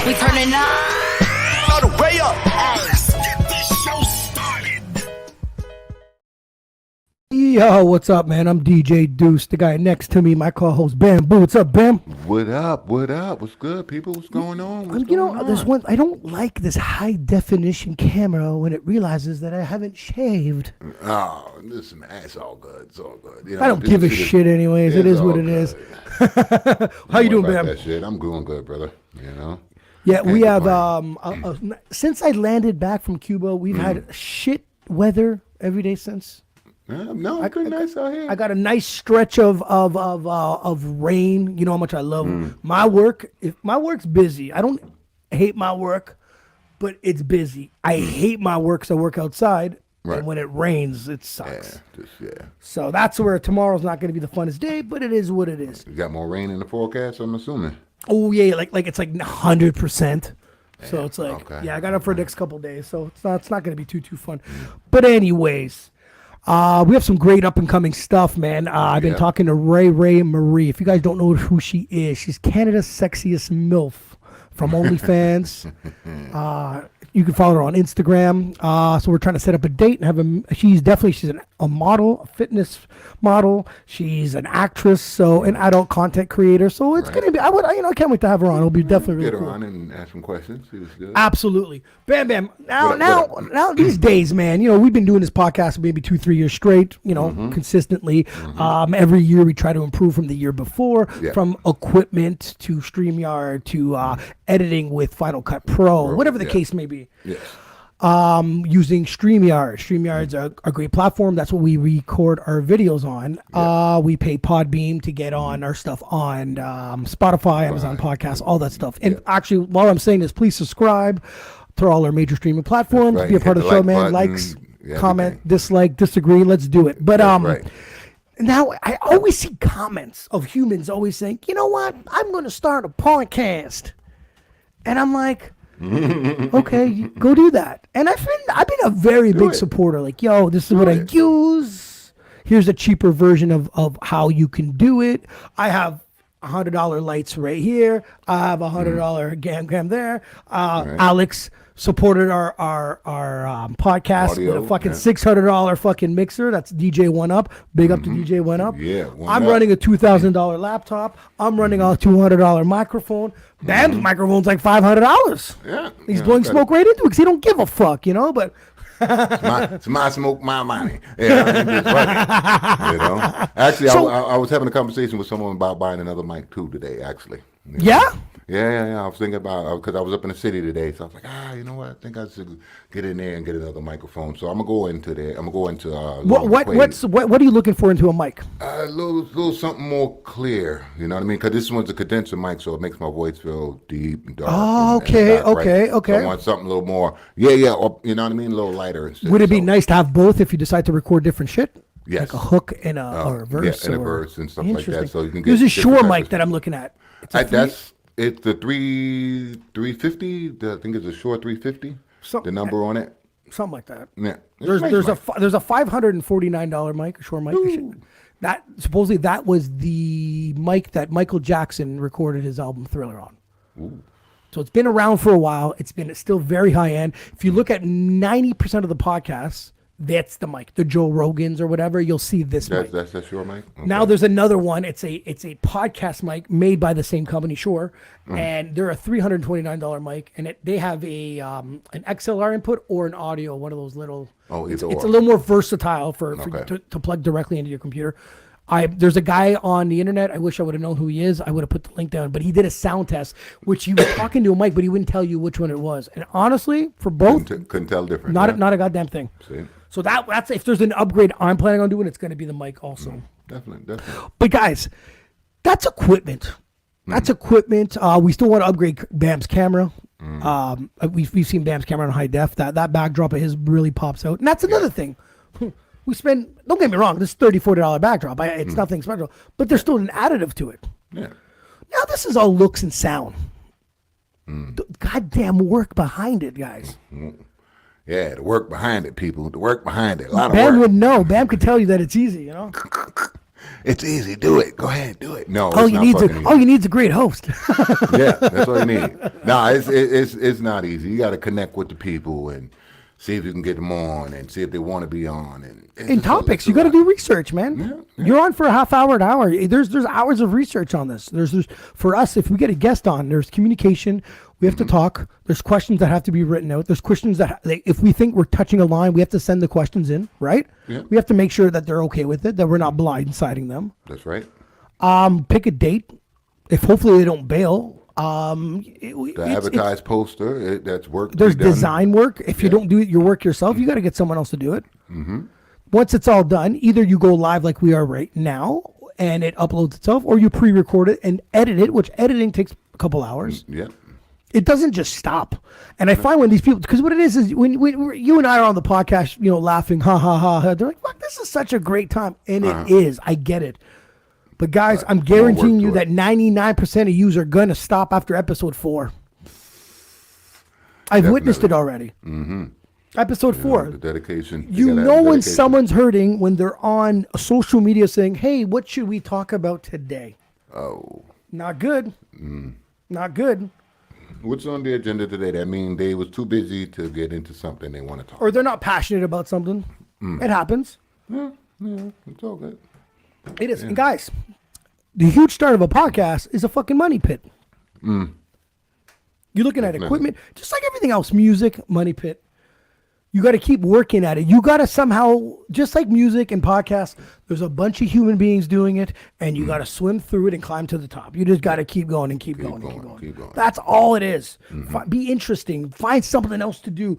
We turning up. All the way up. Let's get this show started. Yo, what's up, man? I'm DJ Duss. The guy next to me, my co-host Bamboo. What's up, Bam? What up? What up? What's good, people? What's going on? There's one. I don't like this high definition camera when it realizes that I haven't shaved. Oh, listen, man, it's all good. It's all good. You know, I don't give a shit, anyways. It is what it is. How you doing, Bam? That shit. I'm doing good, brother. You know. Yeah, we have. Since I landed back from Cuba, we've had shit weather every day since. No, it's been nice out here. I got a nice stretch of rain. You know how much I love my work. If my work's busy, I don't hate my work, but it's busy. I hate my work because I work outside, and when it rains, it sucks. Yeah. So that's where tomorrow's not going to be the funnest day, but it is what it is. You got more rain in the forecast, I'm assuming. Oh yeah, like it's like 100%. So it's like I got it for the next couple of days. So it's not going to be too fun. But anyways. We have some great up-and-coming stuff, man. I've been talking to Ray Marie. If you guys don't know who she is, she's Canada's sexiest MILF from OnlyFans. You can follow her on Instagram. So we're trying to set up a date and have she's a model, a fitness model. She's an actress, so an adult content creator. So it's gonna be. I can't wait to have her on. It'll be definitely really cool. Get her on and ask some questions. See what's good. Absolutely, Bam. Now these days, man. You know, we've been doing this podcast maybe 2-3 years straight. You know, consistently. Every year we try to improve from the year before, from equipment to StreamYard to editing with Final Cut Pro, whatever the case may be. Yes. Using StreamYard. StreamYard's a great platform. That's what we record our videos on. We pay Podbeam to get on our stuff on Spotify, Amazon Podcasts, all that stuff. And actually, while I'm saying this, please subscribe to all our major streaming platforms. Be a part of the show, man. Likes, comment, dislike, disagree. Let's do it. But now I always see comments of humans always saying, you know what? I'm going to start a podcast. And I'm like, okay, go do that. And I've been a very big supporter. Like, yo, this is what I use. Here's a cheaper version of how you can do it. I have $100 lights right here. I have $100 cam there. Alex supported our podcast with a fucking $600 fucking mixer. That's DJ One Up. Big up to DJ One Up. Yeah, I'm running a $2,000 laptop. I'm running a $200 microphone. Bam's microphone's like $500. Yeah, he's blowing smoke right into it because he don't give a fuck, you know. But it's my smoke, my money. Yeah, you know. Actually, I was having a conversation with someone about buying another mic too today. Actually. Yeah. Yeah. I was thinking about because I was up in the city today, so I was like, you know what? I think I should get in there and get another microphone. So I'm gonna go into there. I'm gonna go into what are you looking for into a mic? A little something more clear. You know what I mean? Because this one's a condenser mic, so it makes my voice feel deep and dark. Oh, okay. So I want something a little more. Or, you know what I mean? A little lighter. Instead. Would it be nice to have both if you decide to record different shit? Yes. Like a hook and a verse. Yeah, and a verse and stuff like that. So you can get. There's a Shure mic that I'm looking at. It's the 350. I think it's a Shure 350. The number on it. Something like that. Yeah. There's a $549 mic, a Shure mic. That supposedly that was the mic that Michael Jackson recorded his album Thriller on. Ooh. So it's been around for a while. It's still very high end. If you look at 90% of the podcasts, that's the mic. The Joe Rogans or whatever, you'll see this mic. That's Shure mic? Okay. Now there's another one. It's a podcast mic made by the same company, Shure, and they're a $329 mic, and they have an XLR input or an audio, one of those little. It's a little more versatile to plug directly into your computer. There's a guy on the internet. I wish I would have known who he is. I would have put the link down. But he did a sound test, which he was talking to a mic, but he wouldn't tell you which one it was. And honestly, for both, couldn't tell difference. Not a goddamn thing. See? So that's if there's an upgrade I'm planning on doing, it's going to be the mic also. Definitely. But guys, that's equipment. That's equipment. We still want to upgrade Bam's camera. We've seen Bam's camera on high def. That backdrop of his really pops out, and that's another thing. We spend. Don't get me wrong. This $30-$40 backdrop. It's nothing special, but there's still an additive to it. Yeah. Now this is all looks and sound. The goddamn work behind it, guys. Yeah, the work behind it, people. The work behind it. A lot of Bam work. would know. Bam could tell you that it's easy, you know? It's easy. Do it. Go ahead. Do it. No, All it's you not need fucking is all you need is a great host. yeah, that's all you need. No, it's not easy. You got to connect with the people and see if you can get them on and see if they want to be on. And In topics, you got to do research, man. Yeah. You're on for a half hour, an hour. There's hours of research on this. There's for us, if we get a guest on, there's communication. We have to talk. There's questions that have to be written out. There's questions that if we think we're touching a line, we have to send the questions in, right? Yeah. We have to make sure that they're okay with it, that we're not blindsiding them. That's right. Pick a date. If hopefully they don't bail. The advertised poster, that's work. to There's be done. design work. If you don't do your work yourself, you got to get someone else to do it. Mm-hmm. Once it's all done, either you go live like we are right now and it uploads itself, or you pre-record it and edit it, which editing takes a couple hours. Yeah. It doesn't just stop. And I find when these people, because what it is when you and I are on the podcast, laughing, ha, ha, ha, ha, they're like, fuck, this is such a great time. And it is. I get it. But guys, I'm guaranteeing you that 99% of you are going to stop after episode 4. I've witnessed it already. Mm-hmm. Episode 4. The dedication. You know when someone's hurting when they're on social media saying, hey, what should we talk about today? Oh. Not good. Not good. What's on the agenda today? That means they was too busy to get into something they want to talk Or they're not passionate about something. It happens. Yeah, it's all good. It is. And guys, the huge start of a podcast is a fucking money pit. You're looking at equipment, just like everything else, music, money pit. You got to keep working at it. You got to somehow, just like music and podcasts, there's a bunch of human beings doing it, and you got to swim through it and climb to the top. You just got to keep going and keep going. That's all it is. Be interesting. Find something else to do.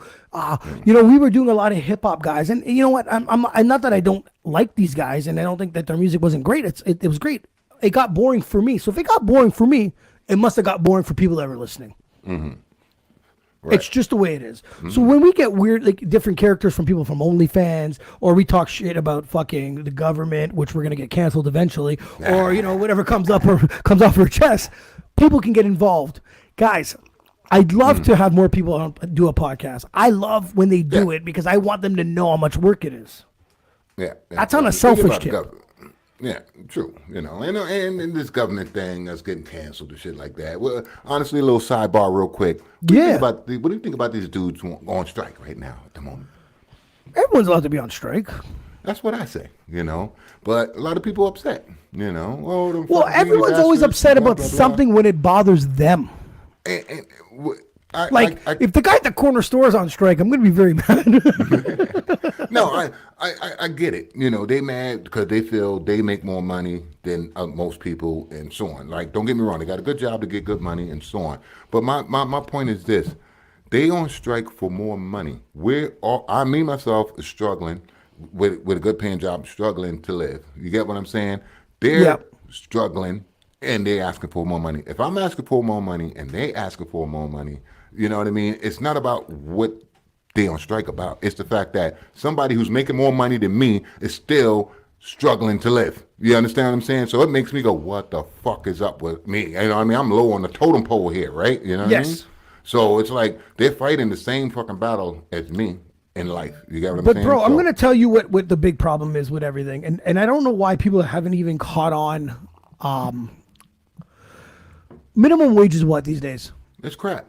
We were doing a lot of hip hop guys, and you know what? I'm not that I don't like these guys, and I don't think that their music wasn't great. It was great. It got boring for me. So if it got boring for me, it must have got boring for people that were listening. Right. It's just the way it is. So when we get weird, like different characters from people from OnlyFans, or we talk shit about fucking the government, which we're gonna get canceled eventually, or whatever comes up or comes off our chest, people can get involved. Guys, I'd love to have more people do a podcast. I love when they do it because I want them to know how much work it is. Yeah. That's on a selfish tip. Yeah, true. And this government thing that's getting canceled and shit like that. Well, honestly, a little sidebar real quick. What do you think about these dudes on strike right now at the moment? Everyone's allowed to be on strike. That's what I say, But a lot of people upset, Well, everyone's always upset about something when it bothers them. If the guy at the corner store is on strike, I'm going to be very mad. No, I get it. They mad because they feel they make more money than most people and so on. Like, don't get me wrong. They got a good job to get good money and so on. But my point is this. They on strike for more money. Myself is struggling with a good paying job, struggling to live. You get what I'm saying? They're struggling and they're asking for more money. If I'm asking for more money and they asking for more money, you know what I mean? It's not about what they on strike about. It's the fact that somebody who's making more money than me is still struggling to live. You understand what I'm saying? So it makes me go, what the fuck is up with me? You know what I mean? I'm low on the totem pole here, right? You know what I mean? So it's like they're fighting the same fucking battle as me in life. You get what I'm saying? But bro, I'm going to tell you what the big problem is with everything. And I don't know why people haven't even caught on. Minimum wage is what these days? It's crap.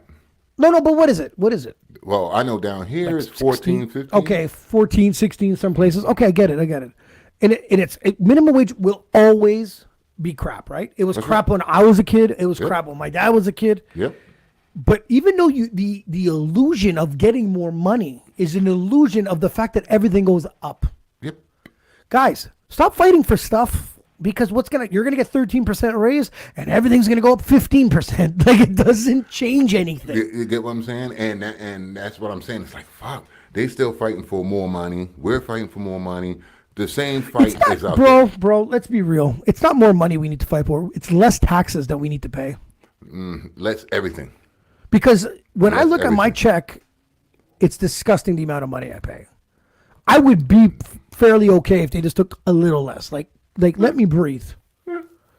No, but what is it? What is it? Well, I know down here it's 14, 15. Okay, 14, 16 some places. Okay, I get it. And minimum wage will always be crap, right? It was crap when I was a kid. It was crap when my dad was a kid. Yep. But even though the illusion of getting more money is an illusion of the fact that everything goes up. Yep. Guys, stop fighting for stuff. Because you're gonna get 13% raise, and everything's gonna go up 15%. Like, it doesn't change anything. You get what I'm saying? And that's what I'm saying. It's like, fuck, they still fighting for more money. We're fighting for more money. The same fight is out there. Bro, let's be real. It's not more money we need to fight for. It's less taxes that we need to pay. Less everything. Because when I look at my check, it's disgusting the amount of money I pay. I would be fairly okay if they just took a little less. Like let me breathe.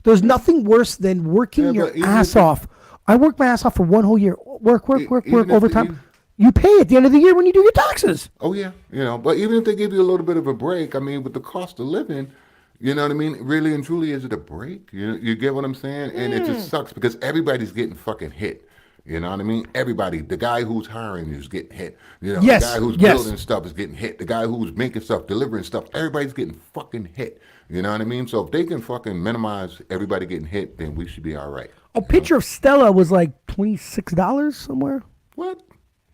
There's nothing worse than working your ass off. I worked my ass off for one whole year. Work overtime. You pay at the end of the year when you do your taxes. Oh yeah, but even if they give you a little bit of a break, I mean, with the cost of living, You know what I mean? Really and truly, is it a break? You get what I'm saying? And it just sucks because everybody's getting fucking hit. You know what I mean? Everybody, the guy who's hiring you is getting hit. You know, Yes, the guy who's yes. building stuff is getting hit. The guy who's making stuff, delivering stuff, everybody's getting fucking hit. You know what I mean? So if they can fucking minimize everybody getting hit, then we should be all right. A picture of Stella was like $26 somewhere. What?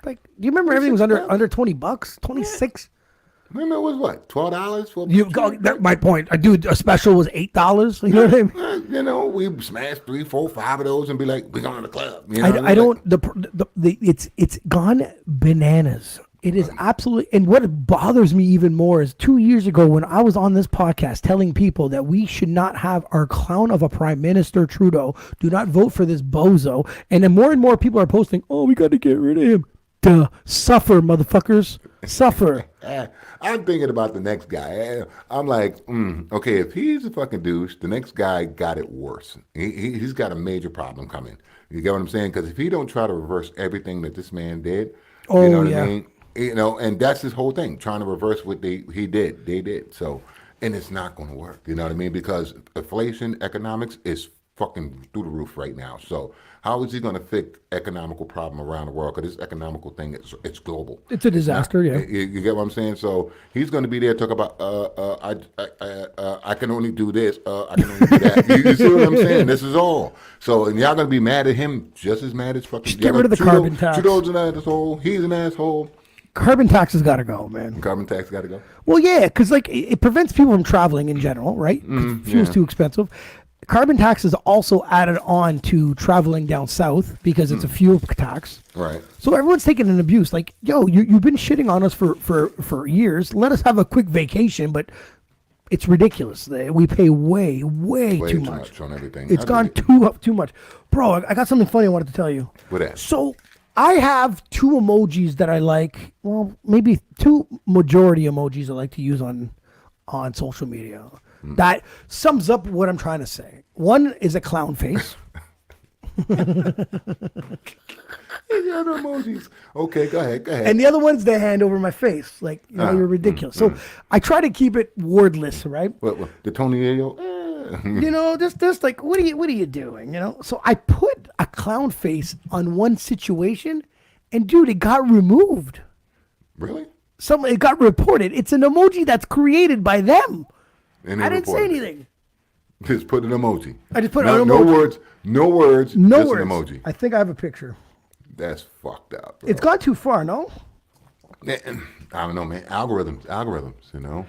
Like, do you remember everything was $26? under $20? 26. Remember it was what? $12 for a You picture? go. That's my point. I do. A special was $8. You know what I mean? You know, we smash 3, 4, 5 of those and be like, we're going to the club. You know what I mean? don't. It's gone bananas. It is absolutely. And what bothers me even more is 2 years ago when I was on this podcast telling people that we should not have our clown of a prime minister Trudeau. Do not vote for this bozo. And then more and more people are posting, "Oh, we got to get rid of him." Duh. Suffer, motherfuckers. Suffer. I'm thinking about the next guy. I'm like, okay, if he's a fucking douche, the next guy got it worse. He's got a major problem coming. You get what I'm saying? Because if he don't try to reverse everything that this man did, you know what I mean? You know, and that's his whole thing, trying to reverse what they did. So, and it's not going to work. You know what I mean? Because inflation, economics is fucking through the roof right now. So how is he going to fix economical problem around the world? Because this economical thing, it's global. It's a disaster, yeah. You get what I'm saying? So he's going to be there talk about, I can only do this, I can only do that. You see what I'm saying? This is all. So, and y'all going to be mad at him just as mad as fucking. Just get rid of the carbon tax. Trudeau's an asshole. He's an asshole. Carbon tax has got to go, man. Carbon tax got to go. Well, yeah, because like it prevents people from traveling in general, right? Fuel's too expensive. Carbon tax is also added on to traveling down south because it's a fuel tax. Right. So everyone's taking an abuse. Like, yo, you've been shitting on us for years. Let us have a quick vacation, but it's ridiculous. We pay way too much on everything. It's gone too much. Bro, I got something funny I wanted to tell you. What that? So I have 2 emojis that I like. Well, maybe 2 majority emojis I like to use on social media. That sums up what I'm trying to say. One is a clown face. The other emojis. Okay, go ahead. And the other one's the hand over my face. Like, you know, you're ridiculous. So I try to keep it wordless, right? What the Tony Ayo? You know, just like, what are you doing? You know? So I put a clown face on one situation, and dude, it got removed. Really? It got reported. It's an emoji that's created by them. And they I didn't say reported it. anything. Just put an emoji. I just put no, an no emoji. words. No words. No just words. an emoji. I think I have a picture. That's fucked up. Bro. It's gone too far, no? I don't know, man. Algorithms. You know,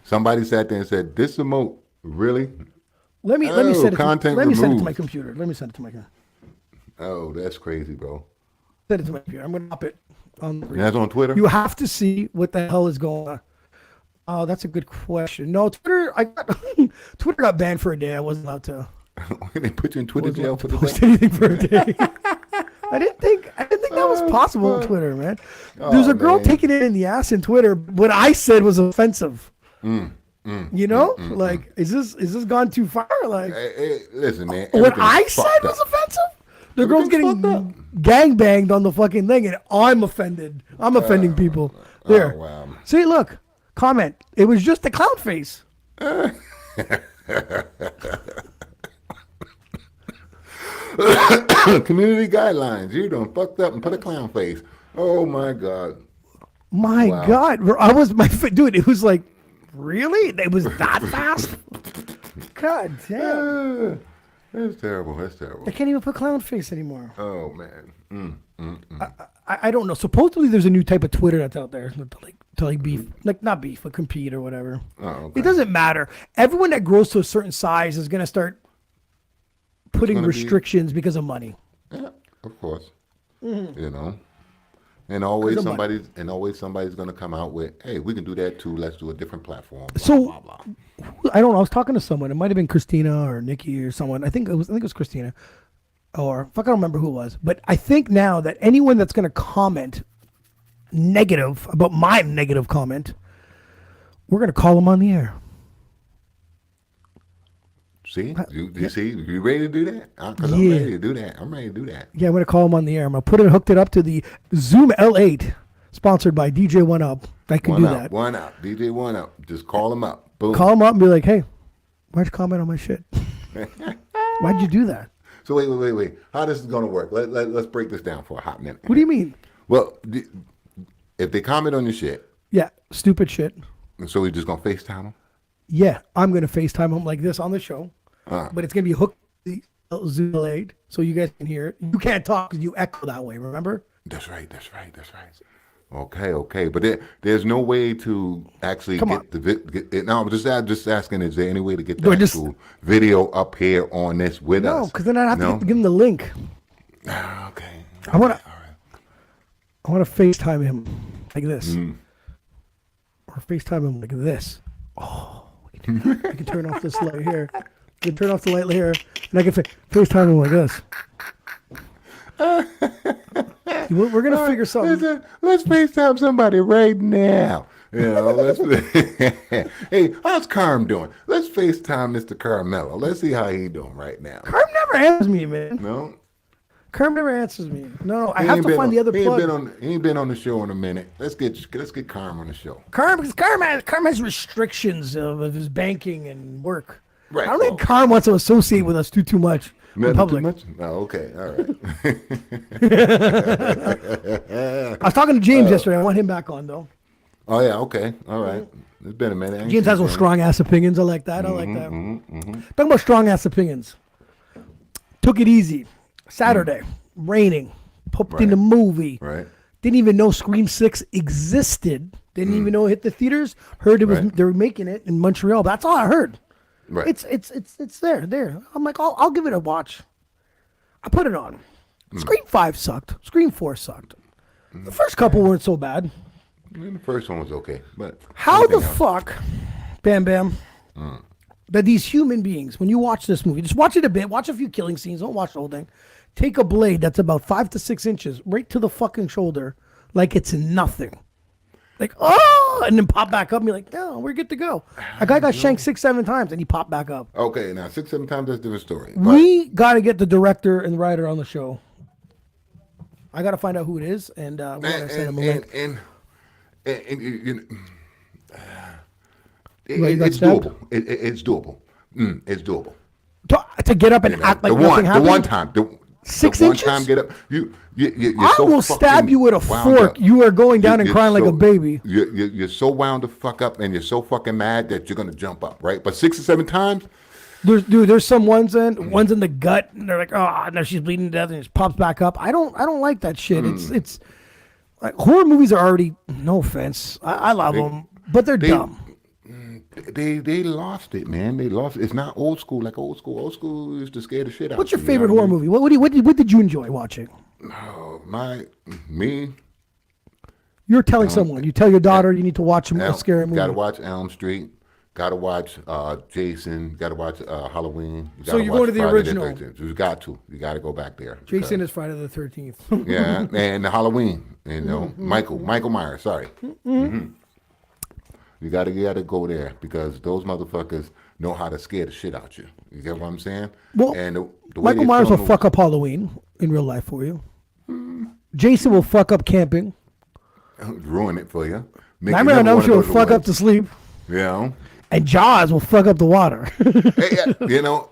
somebody sat there and said, "This emote, really?" Let me send it. Let me send it to removed. my computer. Let me send it to my computer. Oh, that's crazy, bro. Send it to my computer. I'm gonna pop it on. That's on Twitter. You have to see what the hell is going on. Oh, that's a good question. No, Twitter. Twitter got banned for a day. I wasn't allowed to. They put you in Twitter jail for the post day. anything for a day. I didn't think that was possible on Twitter, man. There's a girl taking it in the ass in Twitter. What I said was offensive. You know, like, is this gone too far? Like, Hey, listen, man. what everything's I said fucked was up. offensive. The girl's Everything's getting fucked gangbanged on the fucking thing, and I'm offended. I'm offending people. There. Oh, wow. See, look, comment. It was just a clown face. Community guidelines. You done fucked up and put a clown face. Oh my God. My Wow. God, I was dude. It was like, really? It was that fast? God damn! That's terrible. That's terrible. I can't even put clown face anymore. Oh man. I don't know. Supposedly, there's a new type of Twitter that's out there to like beef, like not beef, but compete or whatever. Oh, okay. It doesn't matter. Everyone that grows to a certain size is gonna start putting gonna be- restrictions because of money. Yeah, of course. You know. And always Because of somebody's gonna come out with, hey, we can do that too. Let's do a different platform. Blah, So- blah, blah. I don't know. I was talking to someone. It might have been Christina or Nikki or someone. I think it was Christina, or fuck, I don't remember who it was. But I think now that anyone that's going to comment negative about my negative comment, we're going to call them on the air. See, you see, you ready to do that? Because I'm Yeah. ready to do that. I'm ready to do that. Yeah, I'm going to call them on the air. I'm going to hooked it up to the Zoom L8, sponsored by DJ One Up. I can do that. One up, DJ One Up. Just call them up. Boom. Call them up and be like, hey, Why'd you comment on my shit? Why'd you do that? So wait. How this is gonna work? Let's break this down for a hot minute. What do you mean? Well, if they comment on your shit, Yeah, stupid shit. so we just gonna FaceTime them? Yeah, I'm gonna FaceTime him like this on the show, but it's gonna be hooked to the Zoom delayed, so you guys can hear it. You can't talk because you echo that way. Remember? That's right. Okay. But there's no way to actually get the no, I'm just asking, is there any way to get the actual video up here on this with us? No, because then I'd have to give him the link. Okay. I want to FaceTime him like this. Or FaceTime him like this. Oh, we can do that. I can turn off this light here. I can turn off the light here, and I can FaceTime him like this. We're gonna figure something. Let's FaceTime somebody right now. You know, hey, how's Carm doing? Let's FaceTime Mr. Carmelo. Let's see how he doing right now. Carm never answers me, man. No. Carm never answers me. No, I have to find the other plug. He ain't been on the show in a minute. Let's get Carm on the show. Carm has restrictions of his banking and work. Right. I don't think Carm wants to associate with us too much. In public. Too much? Oh, okay. All right. I was talking to James yesterday. I want him back on though. Oh yeah. Okay. All right. It's been a minute. James has those strong ass opinions. I like that. Talking about strong ass opinions. Took it easy. Saturday, raining. Popped in the movie. Right. Didn't even know Scream 6 existed. Didn't even know it hit the theaters. Heard it was they were making it in Montreal. That's all I heard. Right. It's there. I'm like, I'll give it a watch. I put it on. Scream 5 sucked. Scream 4 sucked. The first couple weren't so bad. The first one was okay, but how the fuck, Bam Bam, that these human beings, when you watch this movie, just watch it a bit, watch a few killing scenes, don't watch the whole thing. Take a blade that's about 5 to 6 inches right to the fucking shoulder, like it's nothing. Like, oh, and then pop back up and be like, no, we're good to go. A guy got shanked 6-7 times and he popped back up. Okay, now 6-7 times, that's a different story. We got to get the director and writer on the show. I got to find out who it is, and we're going to send him a link. It's doable. It's doable. It's doable. To get up and act like nothing happened? The one time. 6 one inches? time get up. You're I so will stab you with a fork. Up. You are going down and crying like a baby. You're so wound the fuck up and you're so fucking mad that you're going to jump up, right? But 6 or 7 times? There's some ones in the gut, and they're like, oh, now she's bleeding to death, and it just pops back up. I don't like that shit. It's like horror movies are already, no offense, I love them, but they're dumb. They lost it, man. They lost it. It's not old school like old school. Old school used to scare the shit out. What's your favorite horror movie? What did you enjoy watching? Oh, me. You're telling someone. You tell your daughter you need to watch a scary movie. Got to watch Elm Street. Got to watch Jason. Got to watch Halloween. So you're going to the original. You got to. You got to go back there. Jason is Friday the 13th. Yeah, and the Halloween. You know, Michael Myers. Sorry. You gotta go there because those motherfuckers know how to scare the shit out you. You get what I'm saying? Well, and the way Michael Myers will fuck up Halloween in real life for you. Jason will fuck up camping. Ruin it for you. Nightmare on Elm Street will fuck up to sleep. Yeah. And Jaws will fuck up the water. You know,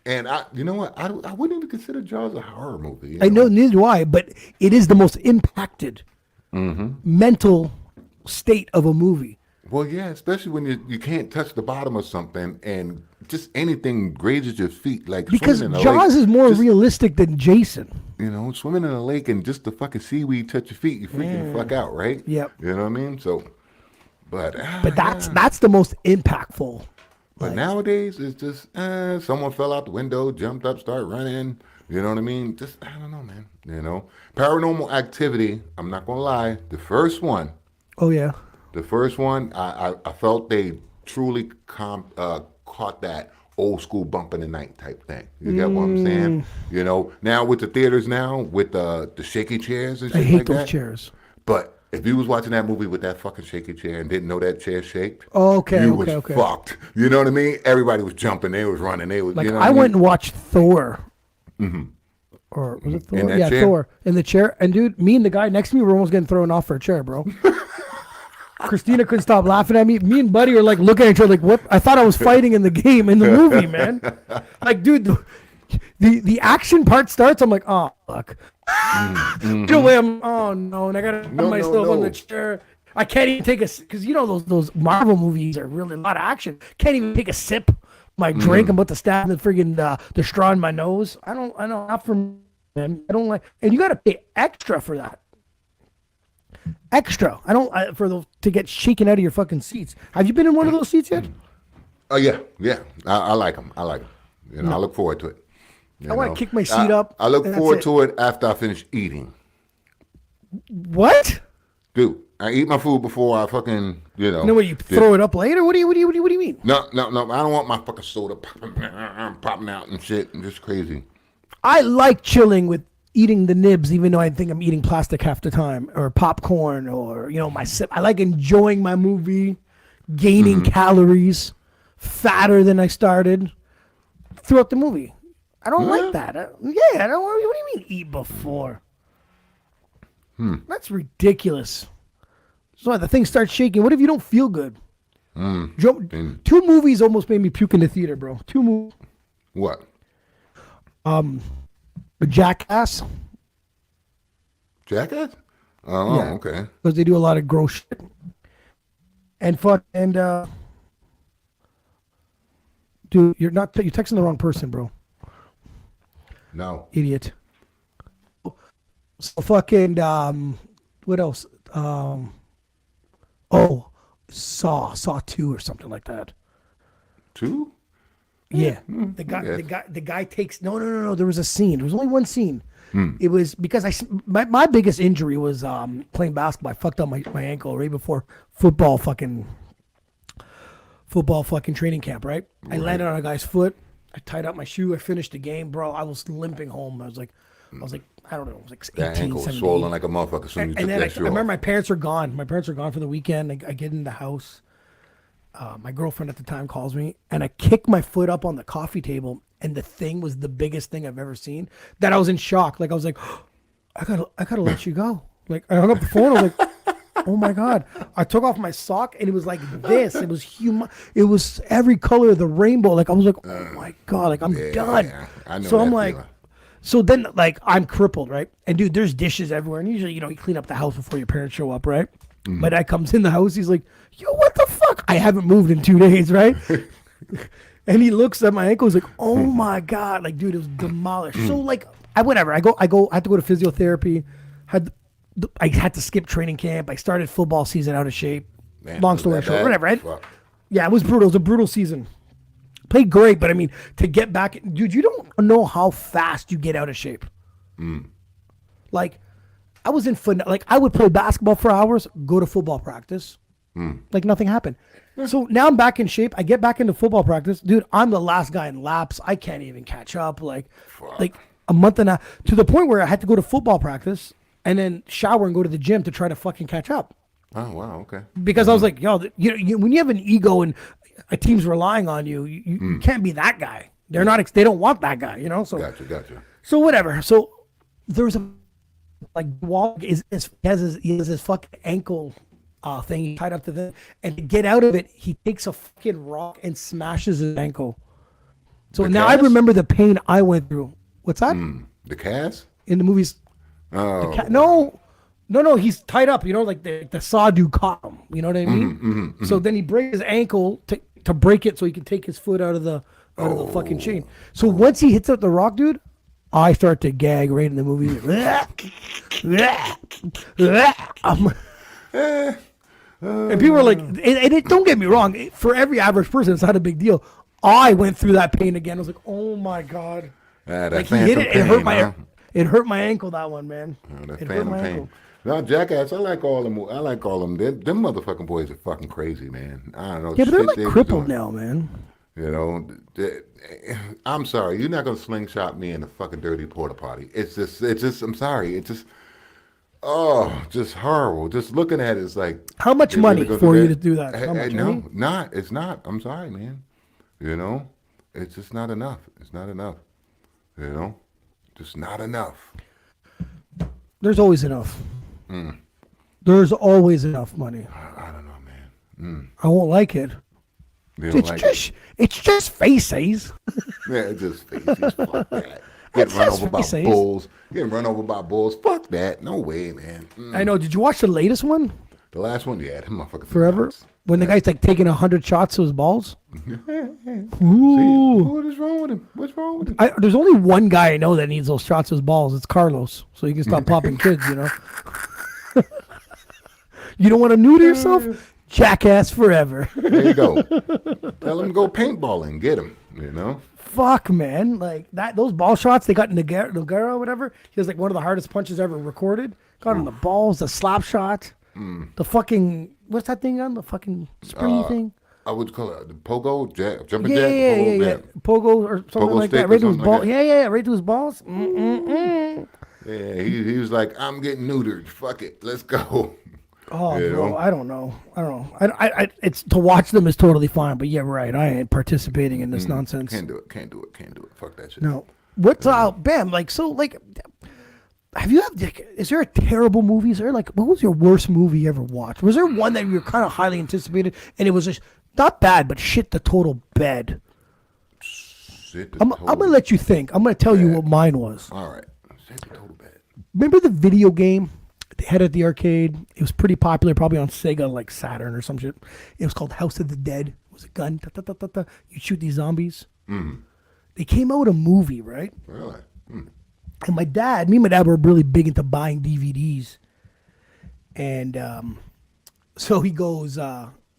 and you know what? I wouldn't even consider Jaws a horror movie. I know, neither do I, but it is the most impacted mental state of a movie. Well, yeah, especially when you can't touch the bottom of something and just anything grazes your feet. Like because Jaws is more realistic than Jason. You know, swimming in a lake and just the fucking seaweed touch your feet, you freaking the fuck out, right? Yep. You know what I mean? So, but that's the most impactful. But nowadays, it's just someone fell out the window, jumped up, started running. You know what I mean? Just, I don't know, man. You know? Paranormal Activity, I'm not going to lie, the first one. Oh, yeah. The first one, I felt they truly caught that old school bump in the night type thing. You get what I'm saying? You know, now with the theaters now, with the shaky chairs and shit I hate like those that. chairs. But if you was watching that movie with that fucking shaky chair and didn't know that chair shaked, you was fucked. You know what I mean? Everybody was jumping. They was running. They was, like, you know I went and watched Thor. Mm-hmm. Or was it Thor? Yeah, chair? Thor. In the chair. And dude, me and the guy next to me were almost getting thrown off for a chair, bro. Christina couldn't stop laughing at me. Me and Buddy are like looking at each other like, what? I thought I was fighting in the game, in the movie, man. Like, dude, the action part starts. I'm like, oh, fuck. The way oh, no. And I got to put myself on the chair. I can't even take because you know those Marvel movies are really a lot of action. Can't even take a sip. My drink, I'm about to stab the friggin' the straw in my nose. I know, not for me, man. I don't like, and you got to pay extra for that. Extra. I don't to get shaken out of your fucking seats. Have you been in one of those seats yet? Oh yeah. I like them. You know, I look forward to it. I want to kick my seat up. I look forward to it after I finish eating. What? Dude, I eat my food before I fucking, you know. No, what, you throw it up later? What do you mean? No. I don't want my fucking soda popping out and shit. I'm just crazy. I like chilling with eating the nibs, even though I think I'm eating plastic half the time, or popcorn, or, you know, my sip. I like enjoying my movie, gaining calories, fatter than I started throughout the movie. I don't like that. I don't. What do you mean eat before? That's ridiculous. So the thing starts shaking. What if you don't feel good? 2 movies almost made me puke in the theater, bro. 2 movies. What? Jackass. Jackass? Oh, yeah. Okay. Because they do a lot of gross shit. Dude, you're texting the wrong person, bro. No. Idiot. So fucking what else? Saw 2 or something like that. 2? Yeah. The guy takes no. There was a scene. There was only one scene. It was because my biggest injury was playing basketball. I fucked up my ankle right before football fucking training camp, right? I landed on a guy's foot. I tied up my shoe. I finished the game, bro. I was limping home. I was like, I don't know, it was like 18, that ankle was 17. swollen like a motherfucker. So you took that shoe I remember off. my parents are gone. My parents are gone for the weekend. I get in the house. My girlfriend at the time calls me, and I kick my foot up on the coffee table, and the thing was the biggest thing I've ever seen. That I was in shock. Like I was like, I gotta let you go. Like I hung up the phone. I was like, oh my god! I took off my sock, and it was like this. It was It was every color of the rainbow. Like I was like, oh my god! Like I'm done. Yeah, I know. So that I'm like. feeling. So then, like, I'm crippled, right? And, dude, there's dishes everywhere. And usually, you know, you clean up the house before your parents show up, right? My dad comes in the house. He's like, yo, what the fuck? I haven't moved in 2 days, right? And he looks at my ankle. He's like, oh, my God. Like, dude, it was demolished. So, like, I had to go to physiotherapy. I had to skip training camp. I started football season out of shape. Man, Long story short, whatever, right? Fuck. Yeah, it was brutal. It was a brutal season. Played great, but I mean, to get back, dude, you don't know how fast you get out of shape. Like, I was I would play basketball for hours, go to football practice, like nothing happened. So now I'm back in shape. I get back into football practice, dude. I'm the last guy in laps. I can't even catch up. Like a month and a half, to the point where I had to go to football practice and then shower and go to the gym to try to fucking catch up. Oh wow, okay. Because I was like, yo, when you have an ego and a team's relying on you, you can't be that guy. They're not. They don't want that guy, you know. So Gotcha. So whatever. So there's a wall he has his fucking ankle thing tied up to the, and to get out of it, he takes a fucking rock and smashes his ankle. So now I remember the pain I went through. What's that? The cast? In the movies? Oh. No, he's tied up, you know, like the saw dude caught him. You know what I mean? So then he breaks his ankle to break it so he can take his foot out of the fucking chain. So once he hits up the rock, dude, I start to gag right in the movie. And people are like, don't get me wrong, for every average person, it's not a big deal. I went through that pain again. I was like, oh my God. Like he hit it, it hurt my ankle, that one, man. That it hurt phantom my pain. ankle. No, Jackass, I like all them. Them motherfucking boys are fucking crazy, man. I don't know. Yeah, but they're shit like they was crippled doing. now, man. You know, I'm sorry. You're not gonna slingshot me in a fucking dirty porta potty. It's just. I'm sorry. It's just. Oh, just horrible. Just looking at it, it's like. How much money for you to do that? How much money? No, it's not. I'm sorry, man. You know, it's just not enough. It's not enough. You know, just not enough. There's always enough. There's always enough money. I don't know, I won't like it. You don't like it? It's just faces. Yeah, it's just faces. Fuck that. Getting run over by faces. bulls. Getting run over by bulls. Fuck that. No way, man. I know. Did you watch the latest one? The last one, yeah, them motherfuckers. Forever? nuts. When the guy's like taking 100 shots to his balls? See, Ooh. what is wrong with him? What's wrong with him? There's only one guy I know that needs those shots to his balls. It's Carlos. So he can stop popping kids, you know? You don't want to neuter yourself? Jackass forever. There you go. Tell him to go paintballing. Get him, you know? Fuck, man. Like, those ball shots they got in Nogueira or whatever, he was like one of the hardest punches ever recorded. Got in the balls, the slap shot, the fucking, what's that thing on? The fucking springy thing? I would call it the pogo, jumping Yeah, jack, yeah, pogo, yeah, yeah. Pogo or something Pogo like stick that. or Right to his something ball. like that. Yeah, right to his balls. Mm-mm-mm. Yeah, he was like, I'm getting neutered. Fuck it, let's go. Oh, You bro, know? I don't know. I it's to watch them is totally fine, but yeah, right. I ain't participating in this nonsense. Can't do it. Fuck that shit. No. What's Bam? Like, so, like, have you had? Like, is there a terrible movie? Is there like, what was your worst movie you ever watched? Was there one that you were kind of highly anticipated and it was just not bad, but shit the total bed? Shit, I'm gonna let you think. I'm gonna tell you what mine was. All right. Shit, the total bad. Remember the video game they had at the arcade? It was pretty popular, probably on Sega, like Saturn or some shit. It was called House of the Dead. It was a gun. Ta, ta, ta, ta, ta. You shoot these zombies. They came out with a movie, right? Really? And me and my dad were really big into buying DVDs. And so he goes,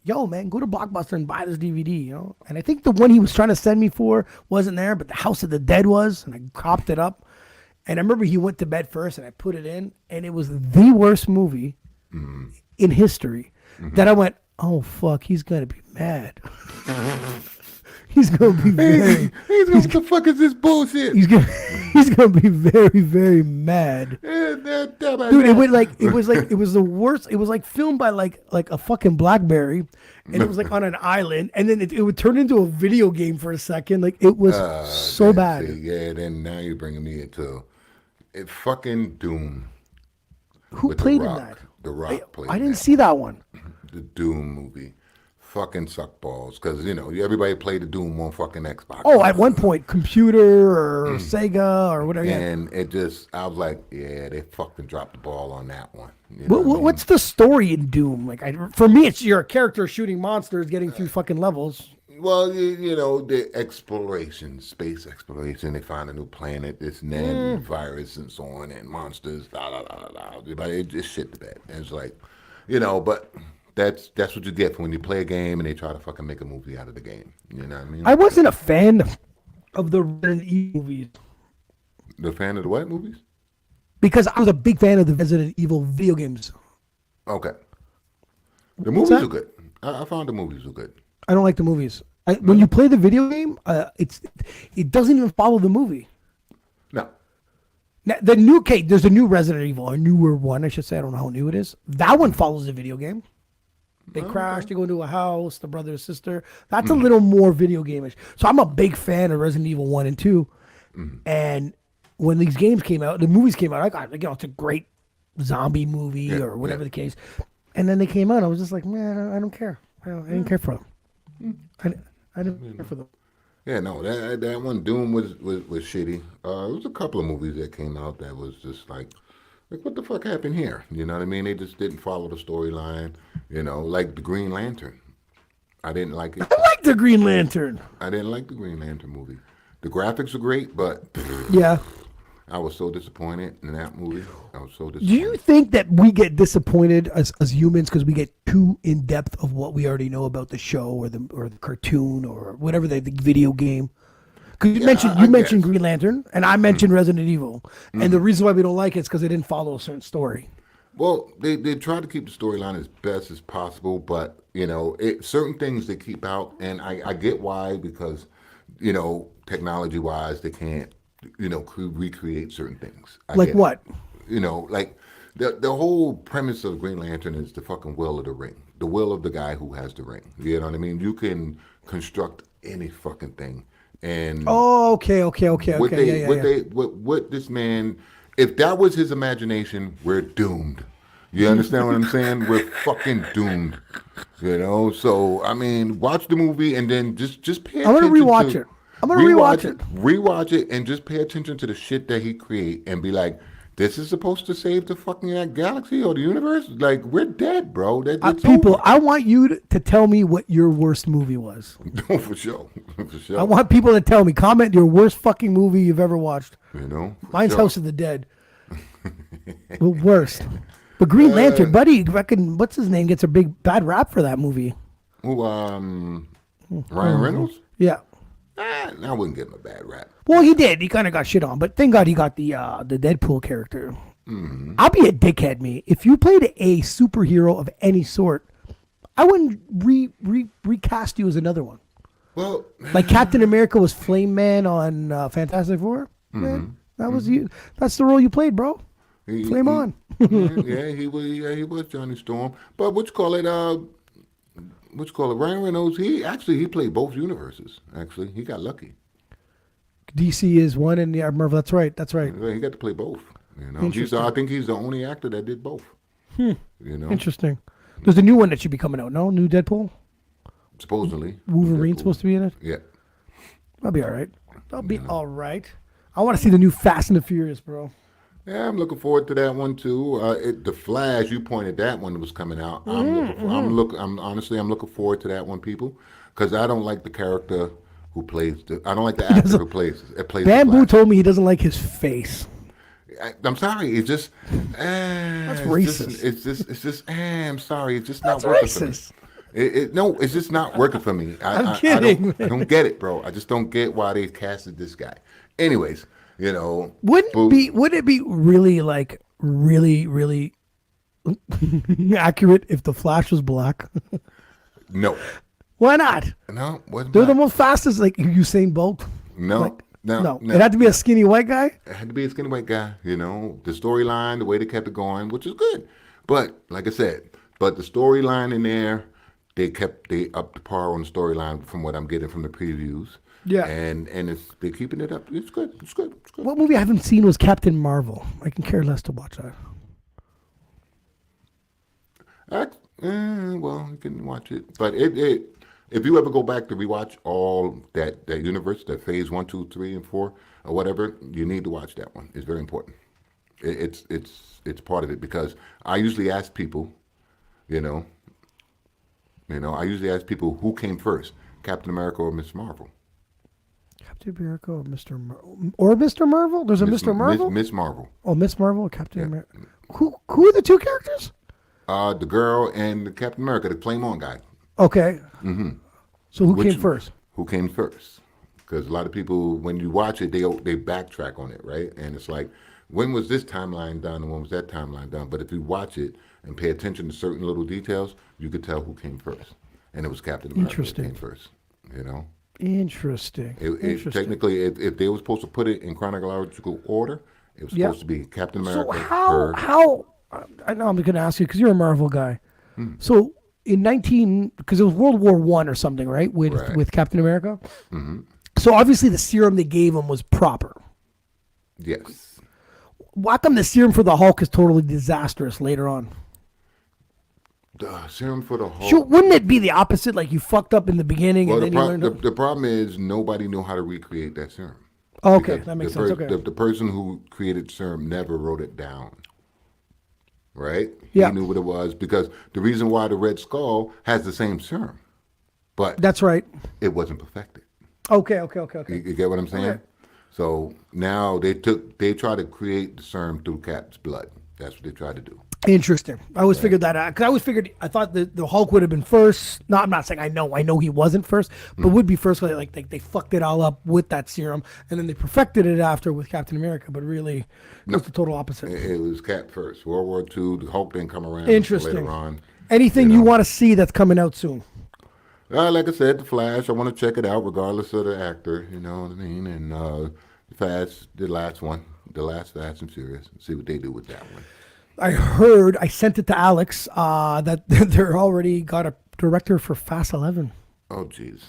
yo, man, go to Blockbuster and buy this DVD, you know? And I think the one he was trying to send me for wasn't there, but the House of the Dead was, and I copped it up. And I remember he went to bed first, and I put it in, and it was the worst movie in history. That I went, oh, fuck, he's going to be mad. He's going to be very... What the fuck is this bullshit? He's gonna be very, very mad. Dude, it was the worst. It was like filmed by like a fucking BlackBerry, and it was like on an island, and then it would turn into a video game for a second. Like it was so bad. See, yeah, then now you're bringing me into it. Fucking Doom. Who with played The in Rock. that? The Rock played. I didn't that. see that one. The Doom movie. Fucking suck balls, because you know everybody played the Doom on fucking Xbox. Oh, at one point, computer or Sega or whatever. Yeah. And it just, I was like, yeah, they fucking dropped the ball on that one. You know what I mean? What's the story in Doom? Like, for me, it's you're a character shooting monsters, getting through fucking levels. Well, you know, the exploration, space exploration. They find a new planet, this and that, virus and so on, and monsters. But it just shit to bed. And it's like, you know, but. That's what you get for when you play a game and they try to fucking make a movie out of the game. You know what I mean? I wasn't a fan of the Resident Evil movies. The fan of the what movies? Because I was a big fan of the Resident Evil video games. Okay. The movies are good. I found the movies were good. I don't like the movies. When you play the video game, it doesn't even follow the movie. No. Now, there's a new Resident Evil, a newer one, I should say. I don't know how new it is. That one follows the video game. They crash, they go into a house, the brother or sister. That's a little more video game-ish. So I'm a big fan of Resident Evil 1 and 2. And when these games came out, the movies came out, I got, it's a great zombie movie or whatever the case. And then they came out, I was just like, man, I don't care. I didn't care for them. I didn't care for them. Yeah, no, that one Doom was shitty. There was a couple of movies that came out that was just like what the fuck happened here? You know what I mean? They just didn't follow the storyline. You know, like the Green Lantern. I didn't like it. I like the Green Lantern. I didn't like the Green Lantern movie. The graphics are great, but yeah, I was so disappointed in that movie. I was so disappointed. Do you think that we get disappointed as humans because we get too in depth of what we already know about the show or the cartoon or whatever the video game? Because you mentioned Green Lantern and I mentioned Resident Evil, and the reason why we don't like it is because they didn't follow a certain story. Well, they tried to keep the storyline as best as possible, but you know, certain things they keep out, and I get why, because you know, technology wise, they can't recreate certain things. Like what? You know, like the whole premise of Green Lantern is the fucking will of the ring, the will of the guy who has the ring. You know what I mean? You can construct any fucking thing. And okay. What this man, if that was his imagination, we're doomed. You understand what I'm saying? We're fucking doomed. You know, so I mean, watch the movie and then just pay I'm attention. gonna rewatch it. I'm gonna rewatch it. Rewatch it and just pay attention to the shit that he create and be like, this is supposed to save the fucking galaxy or the universe? Like, we're dead, bro. People, I want you to tell me what your worst movie was. No, for sure. For sure. I want people to tell me. Comment your worst fucking movie you've ever watched. You know? Mine's sure. House of the Dead. The worst. But Green Lantern, buddy, reckon what's his name gets a big bad rap for that movie. Who, Ryan Reynolds? Yeah. I wouldn't give him a bad rap. Well, he did. He kind of got shit on, but thank God he got the Deadpool character. Mm-hmm. I'll be a dickhead, me. If you played a superhero of any sort, I wouldn't recast you as another one. Well, like Captain America was Flame Man on Fantastic Four. Man, that was you. That's the role you played, bro. Flame on. He was Johnny Storm. But what you call it? Ryan Reynolds. He played both universes. Actually, he got lucky. DC is one, and Marvel. That's right. He got to play both. You know, I think he's the only actor that did both. You know, interesting. There's a new one that should be coming out. No, new Deadpool. Supposedly, Wolverine's supposed to be in it. Yeah, that'll be all right. All right. I want to see the new Fast and the Furious, bro. Yeah, I'm looking forward to that one too. The Flash, you pointed that one was coming out. I'm looking forward to that one, people, because I don't like the character who plays I don't like the actor who plays Bamboo told me he doesn't like his face. I'm sorry. It's just that's racist. It's just. I'm sorry. It's just not working for me. No, it's just not working for me. I'm kidding. I don't get it, bro. I just don't get why they casted this guy. Anyways, you know, wouldn't it be really like really accurate if the Flash was black? No. Why not? No, they're the most fastest, like Usain Bolt. No. It had to be a skinny white guy. It had to be a skinny white guy. You know, the storyline, the way they kept it going, which is good. But like I said, the storyline in there, they upped the par on the storyline from what I'm getting from the previews. Yeah, and they're keeping it up. It's good. What movie I haven't seen was Captain Marvel. I can care less to watch that. Well, you can watch it, but if you ever go back to rewatch all that universe, that phase 1, 2, 3, and 4, or whatever, you need to watch that one. It's very important. It's part of it, because I usually ask people, I usually ask people who came first, Captain America or Miss Marvel. Captain America or Mr. Marvel? There's a Mr. Marvel? Miss Marvel. Oh, Miss Marvel or Captain America. Who are the two characters? The girl and the Captain America, the Flame On guy. Okay. Mm-hmm. So who came first? Who came first? Because a lot of people, when you watch it, they backtrack on it, right? And it's like, when was this timeline done and when was that timeline done? But if you watch it and pay attention to certain little details, you could tell who came first. And it was Captain America who came first, you know? Interesting. Technically, if they were supposed to put it in chronological order, it was supposed to be Captain America. So how? I know I'm going to ask you because you're a Marvel guy. So in because it was World War I or something, right? With Captain America. Mm-hmm. So obviously the serum they gave him was proper. Yes. Why come the serum for the Hulk is totally disastrous later on? The serum for the Hulk. Sure, wouldn't it be the opposite? Like you fucked up in the beginning and then you learned. The problem is nobody knew how to recreate that serum. Okay, that makes sense. Okay. The person who created serum never wrote it down. Right? Yeah. He knew what it was, because the reason why the Red Skull has the same serum, but that's right. It wasn't perfected. Okay. You get what I'm saying? Okay. So now they try to create the serum through Cap's blood. That's what they tried to do. Interesting. I always figured that out, because I thought the Hulk would have been first. No, I'm not saying I know he wasn't first, but would be first. Like they fucked it all up with that serum, and then they perfected it after with Captain America. But really, it was the total opposite. It was Cap first. World War II, the Hulk didn't come around. Interesting. Later on. Anything you want to see that's coming out soon? Like I said, The Flash. I want to check it out, regardless of the actor. You know what I mean? And the last one, the last Fast and Furious. See what they do with that one. I sent it to Alex that they're already got a director for Fast 11. Oh, jeez.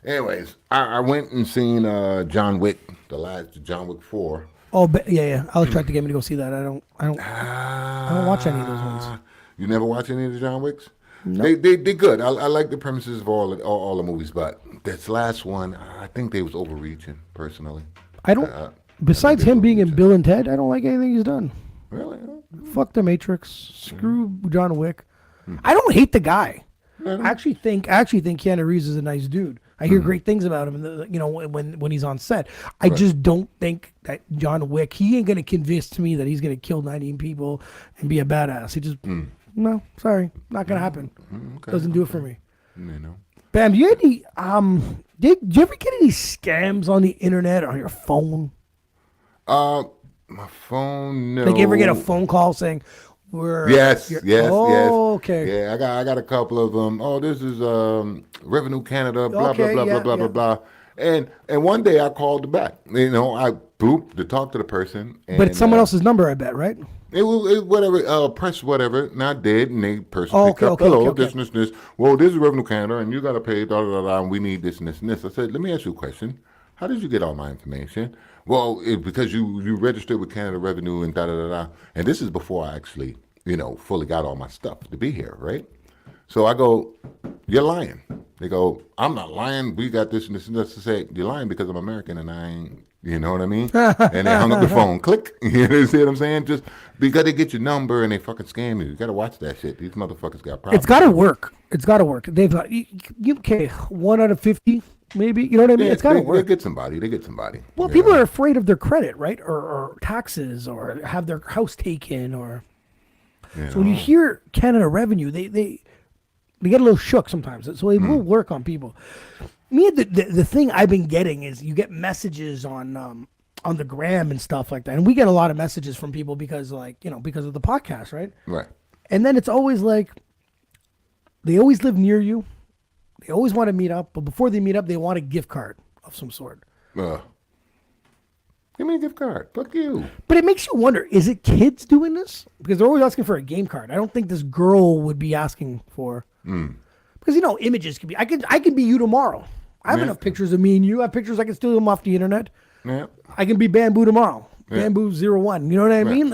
Anyways, I went and seen John Wick, the John Wick 4. Oh, yeah. Alex tried to get me to go see that. I don't watch any of those ones. You never watch any of the John Wicks? Nope. They good. I like the premises of all the movies, but this last one, I think they was overreaching. Personally, I don't. Besides him being in Bill and Ted, I don't like anything he's done. Really? Fuck the Matrix. Screw John Wick. I don't hate the guy. I actually think Keanu Reeves is a nice dude. I hear great things about him, when he's on set. I just don't think that John Wick. He ain't gonna convince me that he's gonna kill 19 people and be a badass. He just no, sorry, not gonna happen. Okay. Doesn't do it for me. Bam, do you have any did you ever get any scams on the internet or on your phone? My phone, no. Like you ever get a phone call saying, Yes. Okay. Yeah, I got a couple of them. Oh, this is Revenue Canada, blah blah blah. And one day I called back. I blooped to talk to the person. But it's someone else's number, I bet, right? It was whatever, press whatever, not dead, and they person picked up, hello, this. Well, this is Revenue Canada, and you got to pay, and we need this and this and this. I said, let me ask you a question. How did you get all my information? Well, because you registered with Canada Revenue and and this is before I actually, fully got all my stuff to be here, right? So I go, you're lying. They go, I'm not lying. We got this and this and this. To say, you're lying because I'm American and I ain't, you know what I mean? And they hung up the phone. Click. You see what I'm saying? Just because they get your number and they fucking scam you. You got to watch that shit. These motherfuckers got problems. It's got to work. They've got, okay, 1 out of 50. Maybe, you know what I mean? Yeah, it's got to work. They get somebody. Well, people are afraid of their credit, right? Or taxes, or have their house taken, or. So when you hear Canada Revenue, they get a little shook sometimes. So it will work on people. The thing I've been getting is you get messages on the gram and stuff like that, and we get a lot of messages from people because because of the podcast, right? Right. And then it's always like they always live near you. They always want to meet up, but before they meet up, they want a gift card of some sort. Give me a gift card. Fuck you. But it makes you wonder, is it kids doing this? Because they're always asking for a game card. I don't think this girl would be asking for... Because, images can be... I can be you tomorrow. I have enough pictures of me and you. I have pictures, I can steal them off the internet. Yeah. I can be Bamboo tomorrow. Bamboo 01. You know what I mean?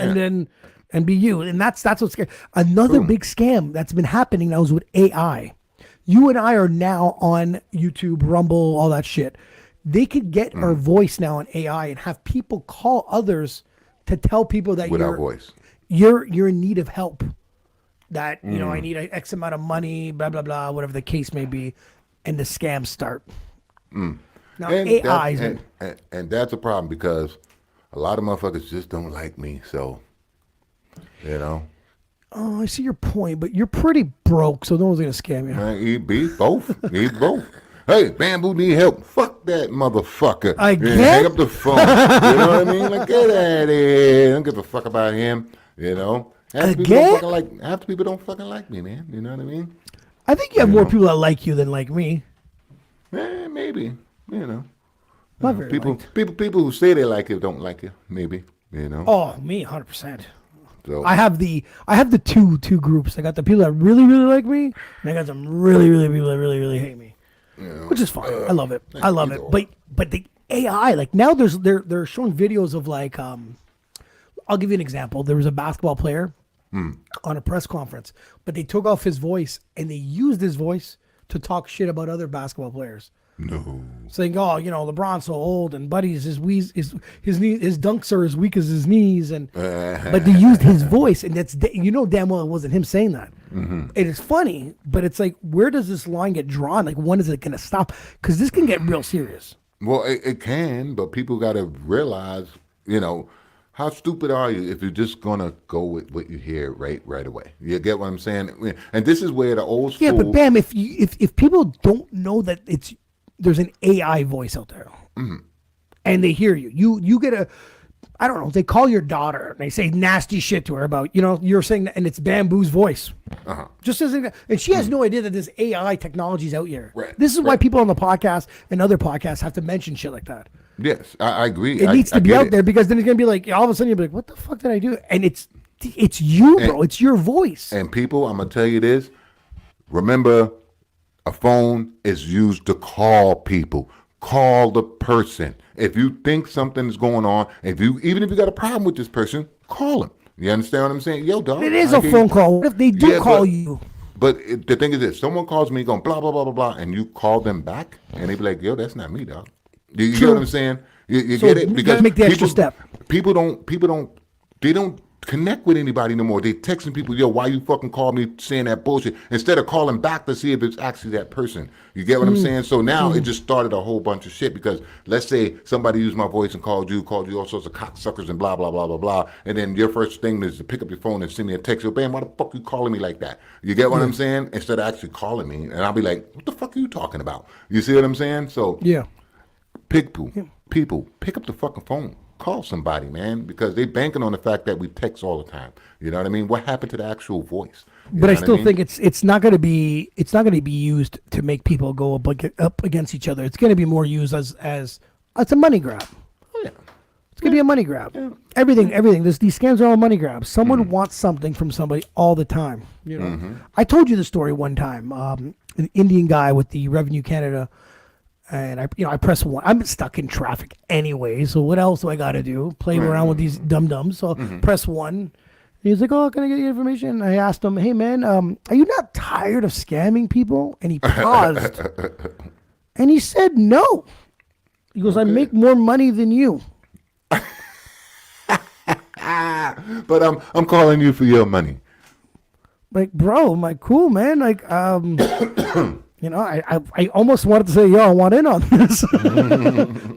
And be you. And that's what's scary. Another big scam that's been happening now is with AI. You and I are now on YouTube, Rumble, all that shit. They could get our voice now on AI and have people call others to tell people that you're in need of help. That I need X amount of money, blah blah blah, whatever the case may be, and the scams start. Now AI and that's a problem because a lot of motherfuckers just don't like me. So Oh, I see your point, but you're pretty broke, so no one's gonna scam you. Man, eat both. Hey, Bamboo need help. Fuck that motherfucker. Hang up the phone. You know what I mean? Like, get out of here. Don't give a fuck about him. Half the people don't fucking like me, man. You know what I mean? I think you have more people that like you than like me. Maybe. Not very people who say they like you don't like you. Maybe. Oh, me, 100%. So I have the two groups. I got the people that really, really like me, and I got some really, really people that really, really hate me, which is fine. I love it. But the AI, like now they're showing videos of like I'll give you an example. There was a basketball player on a press conference, but they took off his voice and they used his voice to talk shit about other basketball players. No. Saying, LeBron's so old and Buddy's his dunks are as weak as his knees, but they used his voice, and that's damn well it wasn't him saying that. Mm-hmm. It is funny, but it's like, where does this line get drawn? Like, when is it going to stop? Because this can get real serious. Well, it can, but people got to realize, how stupid are you if you're just gonna go with what you hear right away? You get what I'm saying? And this is where the old school. Yeah, but Bam, if people don't know that there's an AI voice out there, and they hear you get I don't know, they call your daughter and they say nasty shit to her about, you're saying that, and it's Bamboo's voice. Just as, and she has no idea that this AI technology is out here. Right. This is why people on the podcast and other podcasts have to mention shit like that. Yes, I agree. It needs to be out there, because then it's going to be like, all of a sudden you'll be like, what the fuck did I do? And it's you, bro. It's your voice. And people, I'm going to tell you this. Remember, a phone is used to call people. Call the person. If you think something's going on, even if you got a problem with this person, call him. You understand what I'm saying? Yo, dog. It is a phone call. What if they do call you? But the thing is this: someone calls me, going blah blah blah blah blah, and you call them back, and they be like, "Yo, that's not me, dog." You get what I'm saying? You So get it? you Because gotta make the extra step. People don't connect with anybody no more. They texting people, "Yo, why you fucking call me saying that bullshit?" Instead of calling back to see if it's actually that person. You get what I'm saying? So now it just started a whole bunch of shit because let's say somebody used my voice and called you all sorts of cocksuckers and blah blah blah blah blah, and then your first thing is to pick up your phone and send me a text. Yo, Bam, why the fuck you calling me like that? You get what I'm saying? Instead of actually calling me, and I'll be like, "What the fuck are you talking about?" You see what I'm saying? So Yeah. people pick up the fucking phone. Call somebody, man, because they banking on the fact that we text all the time. You know what I mean? What happened to the actual voice? You But know I what still mean? think it's not going to be used to make people go up against each other. It's going to be more used as it's a money grab. Oh, yeah. It's going to be a money grab. Yeah. Everything. These scams are all money grabs. Someone wants something from somebody all the time. You know. I told you the story one time. An Indian guy with the Revenue Canada. And I press one. I'm stuck in traffic anyway. So what else do I got to do? Play around with these dum dums. So press one. He's like, "Oh, can I get your information?" I asked him, "Hey man, are you not tired of scamming people?" And he paused, and he said, "No." He goes, "I make more money than you." But I'm calling you for your money. Like, bro, I'm like, cool, man. Like, you know, I almost wanted to say, "Yo, I want in on this."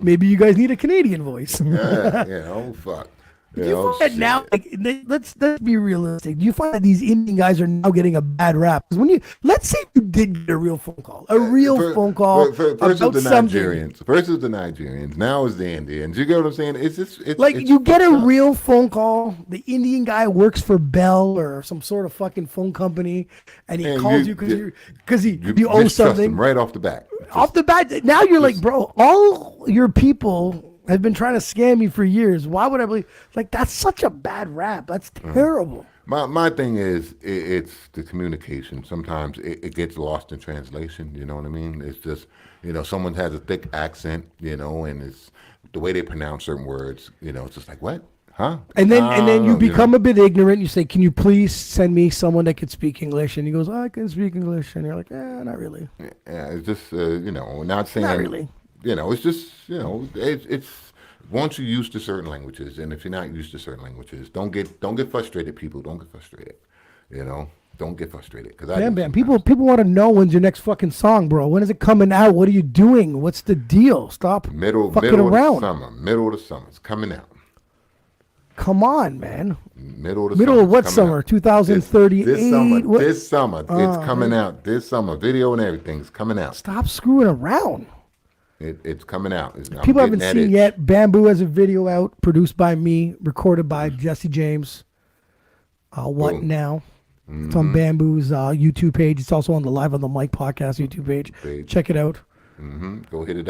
Maybe you guys need a Canadian voice. Oh fuck. Do you find that now, like, let's be realistic. Do you find that these Indian guys are now getting a bad rap? Because let's say you did get a real phone call, phone call First about the something. Nigerians. First is the Nigerians. Now is the Indians. You get what I'm saying? It's Like, it's you get a fucked up. real phone call. The Indian guy works for Bell or some sort of fucking phone company, and he And calls you because you owe mistrust something. them right off the bat. Off the bat, now you're like, bro, all your people have been trying to scam me for years. Why would I believe? Like, that's such a bad rap. That's terrible. My thing is it's the communication. Sometimes it gets lost in translation. You know what I mean? It's just, someone has a thick accent, and it's the way they pronounce certain words. It's just like, what? Huh? And then you become a bit ignorant. You say, "Can you please send me someone that can speak English?" And he goes, "I can speak English." And you're like, not really. Yeah, it's just not saying. Not really. It's just it's once you're used to certain languages, and if you're not used to certain languages, don't get frustrated. People, don't get frustrated. Don't get frustrated because Bam. People want to know when's your next fucking song, bro. When is it coming out? What are you doing? What's the deal? Stop middle fucking of around. the summer. Middle of the summer. It's coming out. Come on, man. Middle of what summer? 2038. This summer. It's coming out. This summer. Video and everything's coming out. Stop screwing around. It's coming out. People haven't seen yet. Bamboo has a video out, produced by me, recorded by Jesse James. What Boom. now? It's on Bamboo's YouTube page. It's also on the Live on the Mic podcast YouTube page. Check it out. Go hit it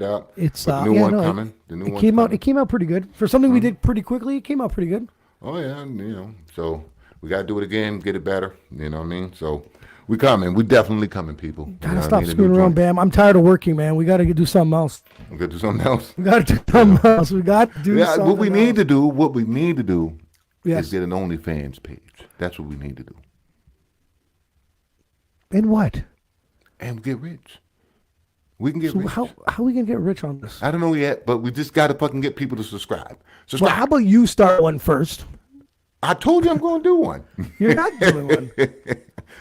up. It's the new one coming. The new one coming. It came out pretty good for something we did pretty quickly. It came out pretty good. Oh yeah, so we gotta do it again, get it better. You know what I mean? So we coming. We definitely coming, people. Gotta stop screwing around, Bam. I'm tired of working, man. We gotta do something else. We gotta do something else. We gotta do something else. We got to do something what we need else. to do. What we need to do Yes. is get an OnlyFans page. That's what we need to do. And what? And get rich. We can get So rich. how are we gonna get rich on this? I don't know yet, but we just gotta fucking get people to subscribe. Well, how about you start one first? I told you I'm gonna do one. You're not doing one.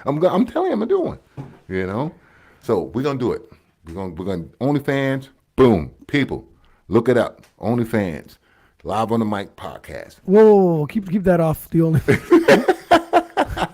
I'm telling you I'm gonna do one. So we're gonna do it. We're gonna OnlyFans. Boom, people, look it up. OnlyFans, Live on the Mic podcast. Whoa, keep that off the only.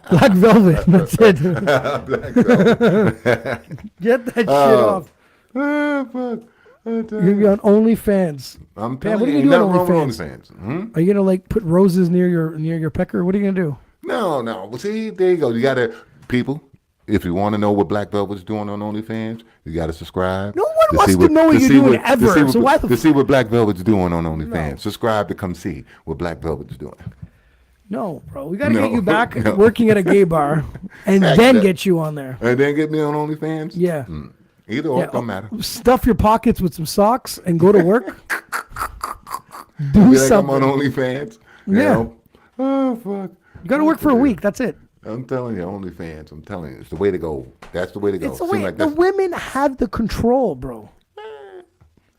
Black Velvet. That's it. Black Velvet. Get that shit off. Fuck. You're gonna be on OnlyFans. I'm Pam, telling what are you, you ain't gonna do nothing on wrong with OnlyFans? OnlyFans. Are you gonna put roses near your pecker? What are you gonna do? No. Well, see, there you go. You gotta, people. If you want to know what Black Velvet's doing on OnlyFans, you gotta subscribe. No one wants to know what you're doing ever. So why to see what Black Velvet's doing on OnlyFans? Subscribe to come see what Black Velvet's doing. No, bro. We gotta get you back working at a gay bar, and then get you on there. And then get me on OnlyFans. Yeah. Either or, don't matter. Stuff your pockets with some socks and go to work. Be Do like something. I'm on OnlyFans. You Yeah. know? Oh fuck! You got to work for a week. That's it. I'm telling you, OnlyFans. I'm telling you, it's the way to go. That's the way to go. It's the way. The women have the control, bro.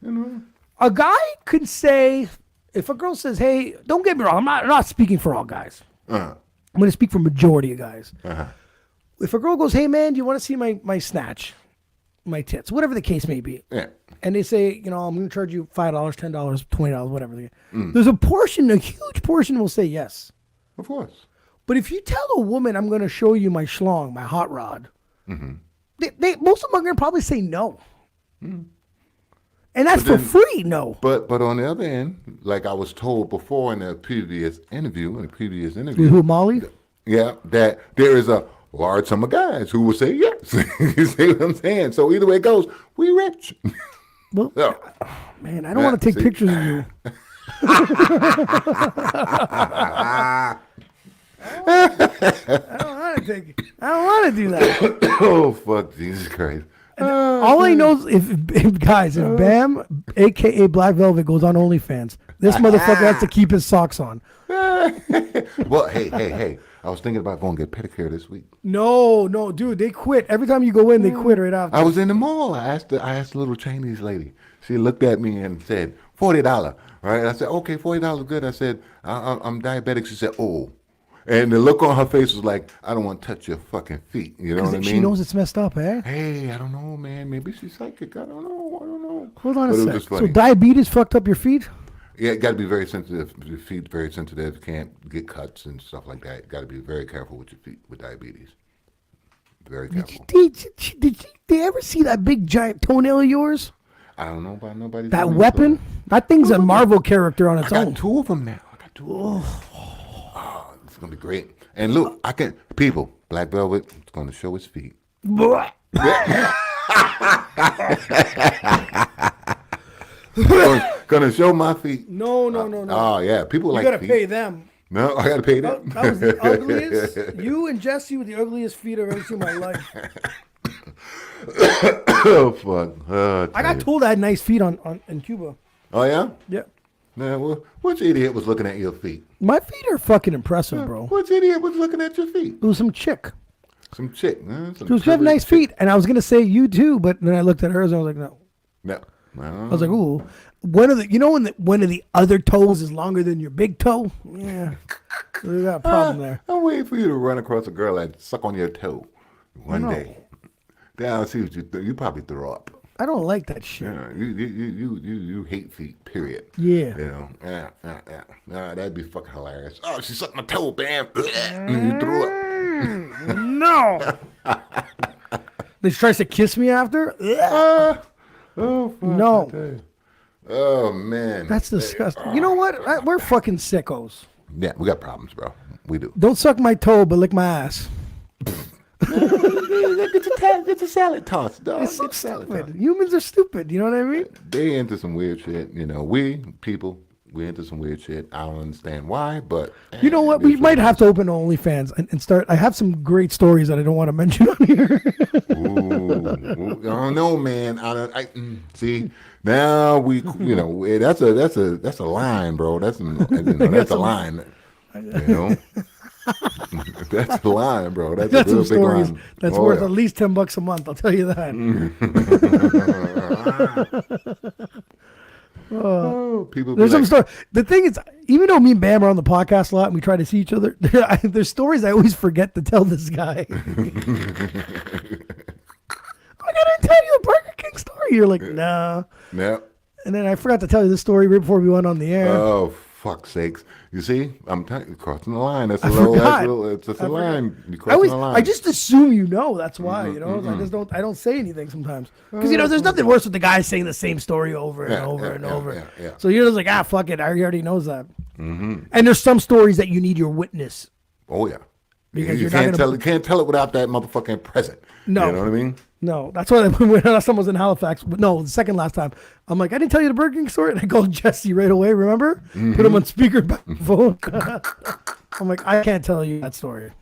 You know. A guy could say, if a girl says, "Hey, don't get me wrong, I'm not speaking for all guys. Uh-huh. I'm going to speak for majority of guys. Uh-huh. If a girl goes, "Hey, man, do you want to see my snatch, my tits, whatever the case may be," Yeah. and they say, I'm going to charge you $5, $10, $20, whatever. There's a huge portion will say yes. Of course. But if you tell a woman, "I'm going to show you my schlong, my hot rod," they most of them are going to probably say no. And that's for free, no. But on the other end, like I was told before in the previous interview, Who, Molly? Yeah, that there is a large sum of guys who will say yes. You see what I'm saying? So either way it goes, we rich. Well, So, man, I don't want to take pictures of you. I don't want to do that. oh fuck, Jesus Christ. All I know is if Bam, aka Black Velvet, goes on OnlyFans, this motherfucker has to keep his socks on. Well, hey. I was thinking about going to get pedicure this week. No, dude, they quit. Every time you go in, they quit right after. I was in the mall. I asked the little Chinese lady. She looked at me and said, $40. Right? I said, okay, $40 good. I said, I'm diabetic. She said, oh. And the look on her face was like, I don't want to touch your fucking feet. You know what I mean? She knows it's messed up, eh? Hey, I don't know, man. Maybe she's psychic. I don't know. Hold on But a it was sec. just funny. So diabetes fucked up your feet? Yeah, it got to be very sensitive. Your feet very sensitive. Can't get cuts and stuff like that. Got to be very careful with your feet with diabetes. Very careful. Did you ever see that big giant toenail of yours? I don't know about nobody. That weapon? That thing's a Marvel character on its I own. got two of them now. Oh, it's gonna be great. And look, Black Velvet is gonna show his feet. Gonna show my feet. No. Oh yeah, people You like gotta feet. pay them. No, I gotta pay them. That was the ugliest. You and Jesse were the ugliest feet I've ever seen in my life. Oh fuck! I got told I had nice feet in Cuba. Oh yeah. Yeah. Man, well, which idiot was looking at your feet? My feet are fucking impressive, bro. Which idiot was looking at your feet? It was some chick. Some chick. She was have nice feet, and I was gonna say you too, but then I looked at hers and I was like, no. No. I was like, ooh. One of the other toes is longer than your big toe? Yeah. We got a problem there. I'm waiting for you to run across a girl and suck on your toe one day. Then I'll see what you do. You probably throw up. I don't like that shit. Yeah, you hate feet, period. Yeah. You know, yeah. That'd be fucking hilarious. Oh, she sucked my toe, bam. And you threw up. No. Then she tries to kiss me after? Oh, fuck. No. Oh, man. That's disgusting. You know what? We're fucking sickos. Yeah, we got problems, bro. We do. Don't suck my toe, but lick my ass. It's a salad toss, dog. It's so stupid. Humans are stupid. You know what I mean? They into some weird shit. You know, we into some weird shit. I don't understand why, but you know what? We might have to open OnlyFans and start. I have some great stories that I don't want to mention on here. Ooh, I don't know, man. See now that's a line, bro. That's a line. You know. That's a line, bro. That's a real big line. That's worth at least $10 a month. I'll tell you that. People. There's some story. The thing is, even though me and Bam are on the podcast a lot and we try to see each other, there's stories I always forget to tell this guy. I gotta tell you a Burger King story. You're like, nah. Yeah. And then I forgot to tell you this story right before we went on the air. Oh, fuck's sakes. You see, I'm crossing the line. That's a little, it's a line. You're crossing the line. I just assume you know. That's why, I don't say anything sometimes. Because, there's nothing worse with the guy saying the same story over and over and over. Yeah. So you're just like, fuck it. I already knows that. Mm-hmm. And there's some stories that you need your witness. Oh, yeah. Because you can't tell it without that motherfucking present. No. You know what I mean? No, that's why when last time I was in Halifax. No, the second last time. I'm like, I didn't tell you the Burger King story. And I called Jesse right away, remember? Mm-hmm. Put him on speaker by phone. I'm like, I can't tell you that story.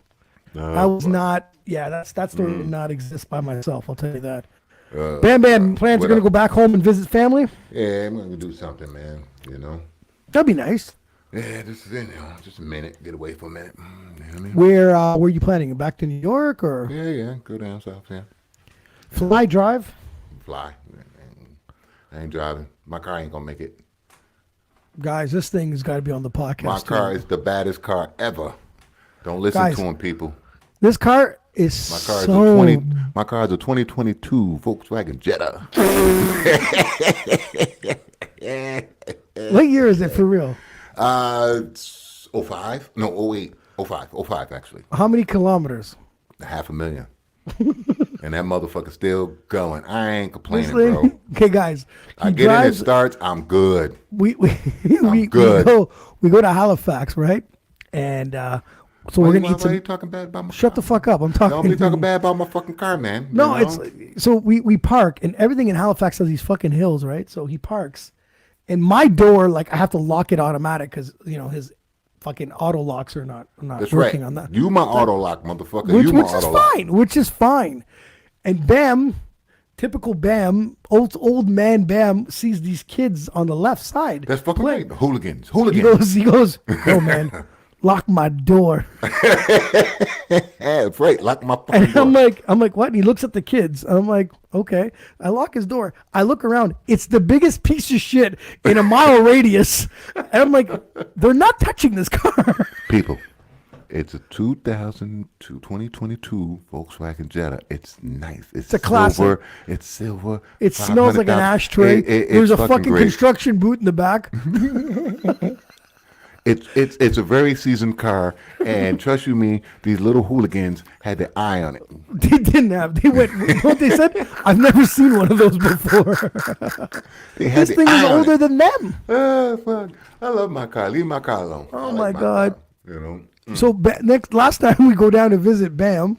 I was not, that story did not exist by myself. I'll tell you that. Bam, plans are going to go back home and visit family? Yeah, I'm going to do something, man. That'd be nice. Yeah, this is it. Just a minute. Get away for a minute. You know what I mean? Where are you planning? Back to New York or Yeah. Go down south. Yeah. fly drive? Fly. I ain't driving. My car ain't gonna make it. Guys, this thing has got to be on the podcast. My car is the baddest car ever. Don't listen Guys, to them, people. This car is My car is a 2022 Volkswagen Jetta. What year is it for real? It's 05? No, 08. 05 actually. How many kilometers? 500,000. And that motherfucker's still going. I ain't complaining, This thing- bro. Okay, guys. I get in, it starts, I'm good. We good. we go to Halifax, right? And so we're gonna eat Why some. you talking bad about my Shut car? the fuck up! I'm talking. Don't be talking bad about my fucking car, man. You No, know? it's so we park and everything in Halifax has these fucking hills, right? So he parks, and my door, like I have to lock it automatic because his fucking auto locks are not That's working right. on that. You my auto lock, motherfucker. Which you my is auto lock. fine. Which is fine. And Bam, typical Bam, old man Bam sees these kids on the left side. That's fucking playing. right. Hooligans. He goes, yo man, lock my door. Yeah, that's right. Lock my fucking And door. I'm like, what? And he looks at the kids. I'm like, okay. I lock his door. I look around. It's the biggest piece of shit in a mile radius. And I'm like, they're not touching this car. People, it's a 2022 Volkswagen Jetta. It's nice. It's a classic. silver. It's silver. It smells like an 500,000. ashtray. There's it's a fucking great. construction boot in the back. It's a very seasoned car, and trust you me, these little hooligans had their eye on it. They didn't have. They went. You know what they said? I've never seen one of those before. They had This their thing is eye on older it. than them. Fuck. I love my car. Leave my car alone. Oh I my like God. car, you know. So last time we go down to visit Bam,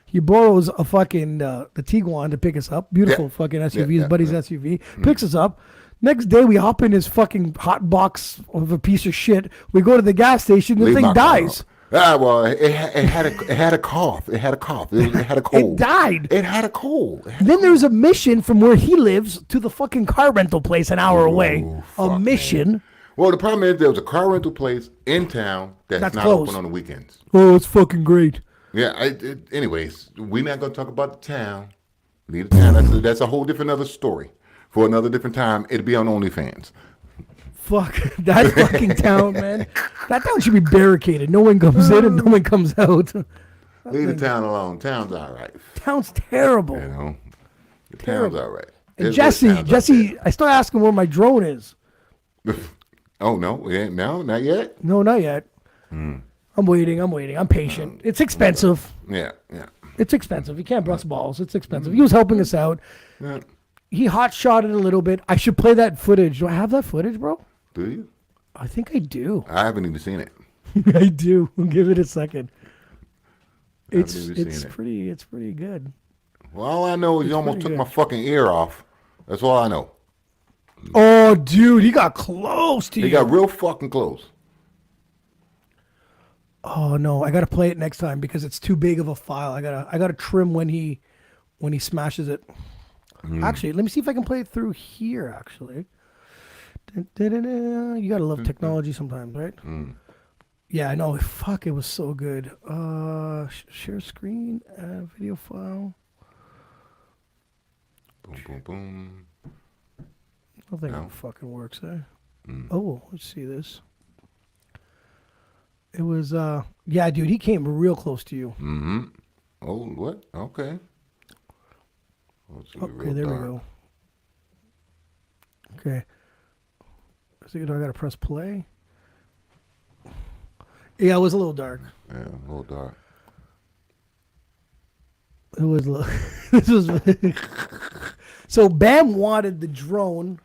he borrows a fucking the Tiguan to pick us up. Beautiful Yeah. fucking SUV, Yeah, his yeah, buddy's yeah. SUV. Picks us up. Next day we hop in his fucking hot box of a piece of shit. We go to the gas station. The Leave thing my car dies. alone. Well, it had a cough. It had a cough. It had a cold. It died. It had a cold. It had Then there's a mission from where he lives to the fucking car rental place an hour away. fuck, A mission. Well, the problem is there was a car rental place in town that's not closed. open on the weekends. Oh, it's fucking great. Yeah. Anyways, we're not gonna talk about the town. Leave the town. That's a whole different other story for another different time. It'll be on OnlyFans. Fuck that fucking town, man. That town should be barricaded. No one comes in and no one comes out. Leave the town alone. Town's all right. Town's terrible. You know, the Terrible. town's all right. And There's worse towns out Jesse, I still ask him where my drone is. there. Oh no, yeah, no, not yet. No, not yet. Hmm. I'm waiting. I'm patient. It's expensive. Yeah. It's expensive. You can't bust balls. It's expensive. He was helping us out. Yeah. He hot shot it a little bit. I should play that footage. Do I have that footage, bro? Do you? I think I do. I haven't even seen it. I do. Give it a second. I haven't even seen It's it. pretty good. Well, all I know is you almost pretty took good. my fucking ear off. That's all I know. Oh, dude, he got close to They you. got real fucking close. Oh no, I gotta play it next time because it's too big of a file. I gotta trim when he smashes it. Actually, let me see if I can play it through here. Actually, you gotta love technology sometimes, right? Yeah, I know. Fuck, it was so good. Share screen, video file. Boom, boom, boom. Nothing No. fucking works there. Oh, let's see this. It was yeah, dude, he came real close to you. Mm-hmm. Oh, what? Okay. Oh, it's Okay, real there dark. we go. Okay. So do I gotta press play? Yeah, it was a little dark. Yeah, a little dark. It was a little this was so Bam wanted the drone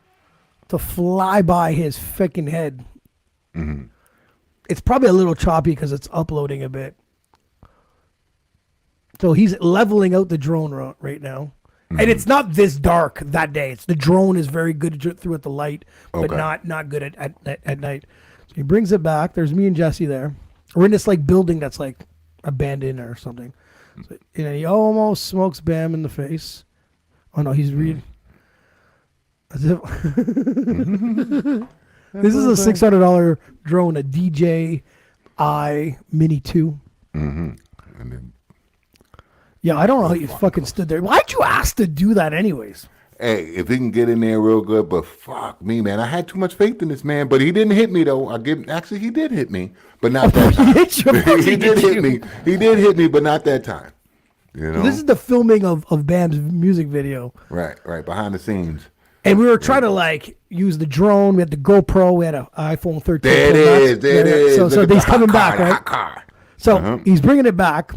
to fly by his freaking head. Mm-hmm. It's probably a little choppy because it's uploading a bit. So he's leveling out the drone right now. And it's not this dark that day. It's the drone is very good through at the light, but Okay. not good at night. So he brings it back. There's me and Jesse there. We're in this like building that's like abandoned or something. So, he almost smokes Bam in the face. Oh no, he's reading. As if This is a $600 drone, a DJI Mini 2. Mm-hmm. And then, Yeah, I don't know how you fucking stood there. Why'd you ask to do that anyways? hey, if he can get in there real good, but fuck me, man. I had too much faith in this man, but he didn't hit me though. Actually, he did hit me, but not that time. He did hit me. He did hit me, but not that time. You know, This is the filming of Bam's music video. right, behind the scenes. And we were trying to like use the drone. We had the GoPro. We had an iPhone 13. There it is. There it is. So Look at he's the coming hot back, car, right? hot car. So he's bringing it back,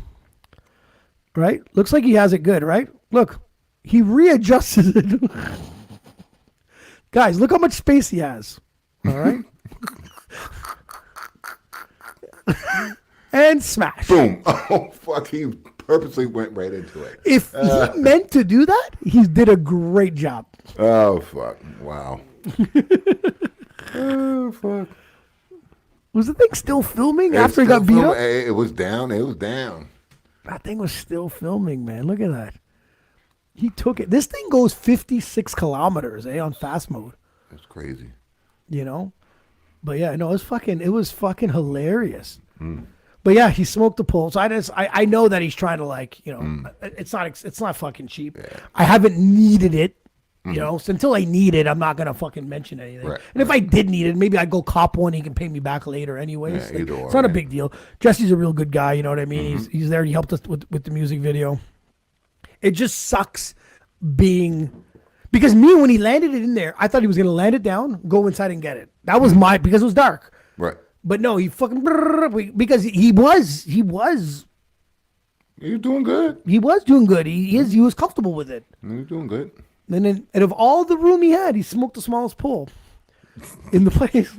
right? Looks like he has it good, right? Look, he readjusts it. Guys, look how much space he has. All right. And smash. Boom. Oh, fuck. He purposely went right into it. If he meant to do that, he did a great job. Oh, fuck. Wow. Oh, fuck. Was the thing still filming after he got beat up? Hey, it was down. It was down. That thing was still filming, man. Look at that. He took it. This thing goes 56 kilometers, on fast mode. That's crazy. You know? But yeah, no, it was fucking hilarious. But yeah, he smoked the pole. So I know that he's trying to like, it's not fucking cheap. Yeah. I haven't needed it. You know, so until I need it, I'm not gonna fucking mention anything. Right, and if I did need it, maybe I'd go cop one. He can pay me back later, anyways. Yeah, either or, it's not a man. big deal. Jesse's a real good guy. You know what I mean? He's there. He helped us with the music video. It just sucks because when he landed it in there, I thought he was gonna land it down, go inside and get it. That was because it was dark. Right. But no, he fucking because he was You're doing good. doing good. He was comfortable with it. You're doing good. And then, out of all the room he had, he smoked the smallest pull in the place.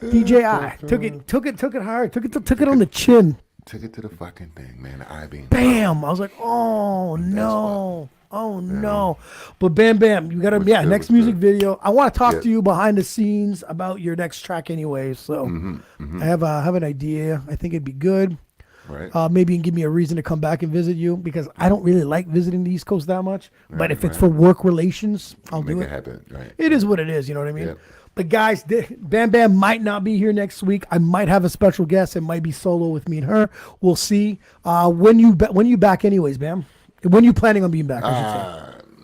DJI took it hard. Took it on the chin. Took it to the fucking thing, man. The I-beam. Bam! I was like, oh no. Oh no. But Bam, you gotta next music video. I want to talk to you behind the scenes about your next track anyway. So I have an idea. I think it'd be good. Right. Maybe you can give me a reason to come back and visit you because I don't really like visiting the East Coast that much. But if it's for work relations, I'll do Make it. it happen. Right. It is what it is. You know what I mean? Yep. But guys, Bam might not be here next week. I might have a special guest. It might be solo with me and her. We'll see. When you back anyways, Bam? When you planning on being back? I should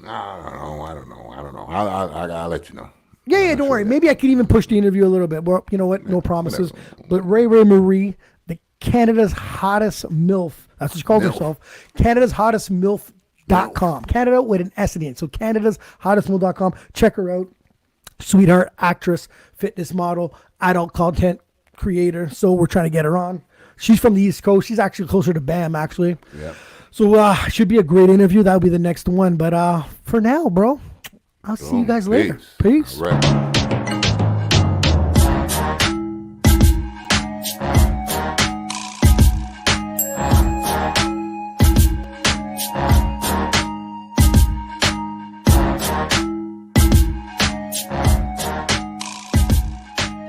say. I don't know. I'll let you know. Yeah, don't worry. Maybe I could even push the interview a little bit. Well, you know what? No promises. But Ray Marie, Canada's hottest MILF. That's what she calls herself. Canada's hottest MILF.com. Canada with an S in it. So Canada's hottest MILF.com. Check her out. Sweetheart, actress, fitness model, adult content creator. So we're trying to get her on. She's from the East Coast. She's actually closer to Bam, actually. Yeah. So should be a great interview. That'll be the next one. But for now, bro, I'll see you guys later. Peace. All right.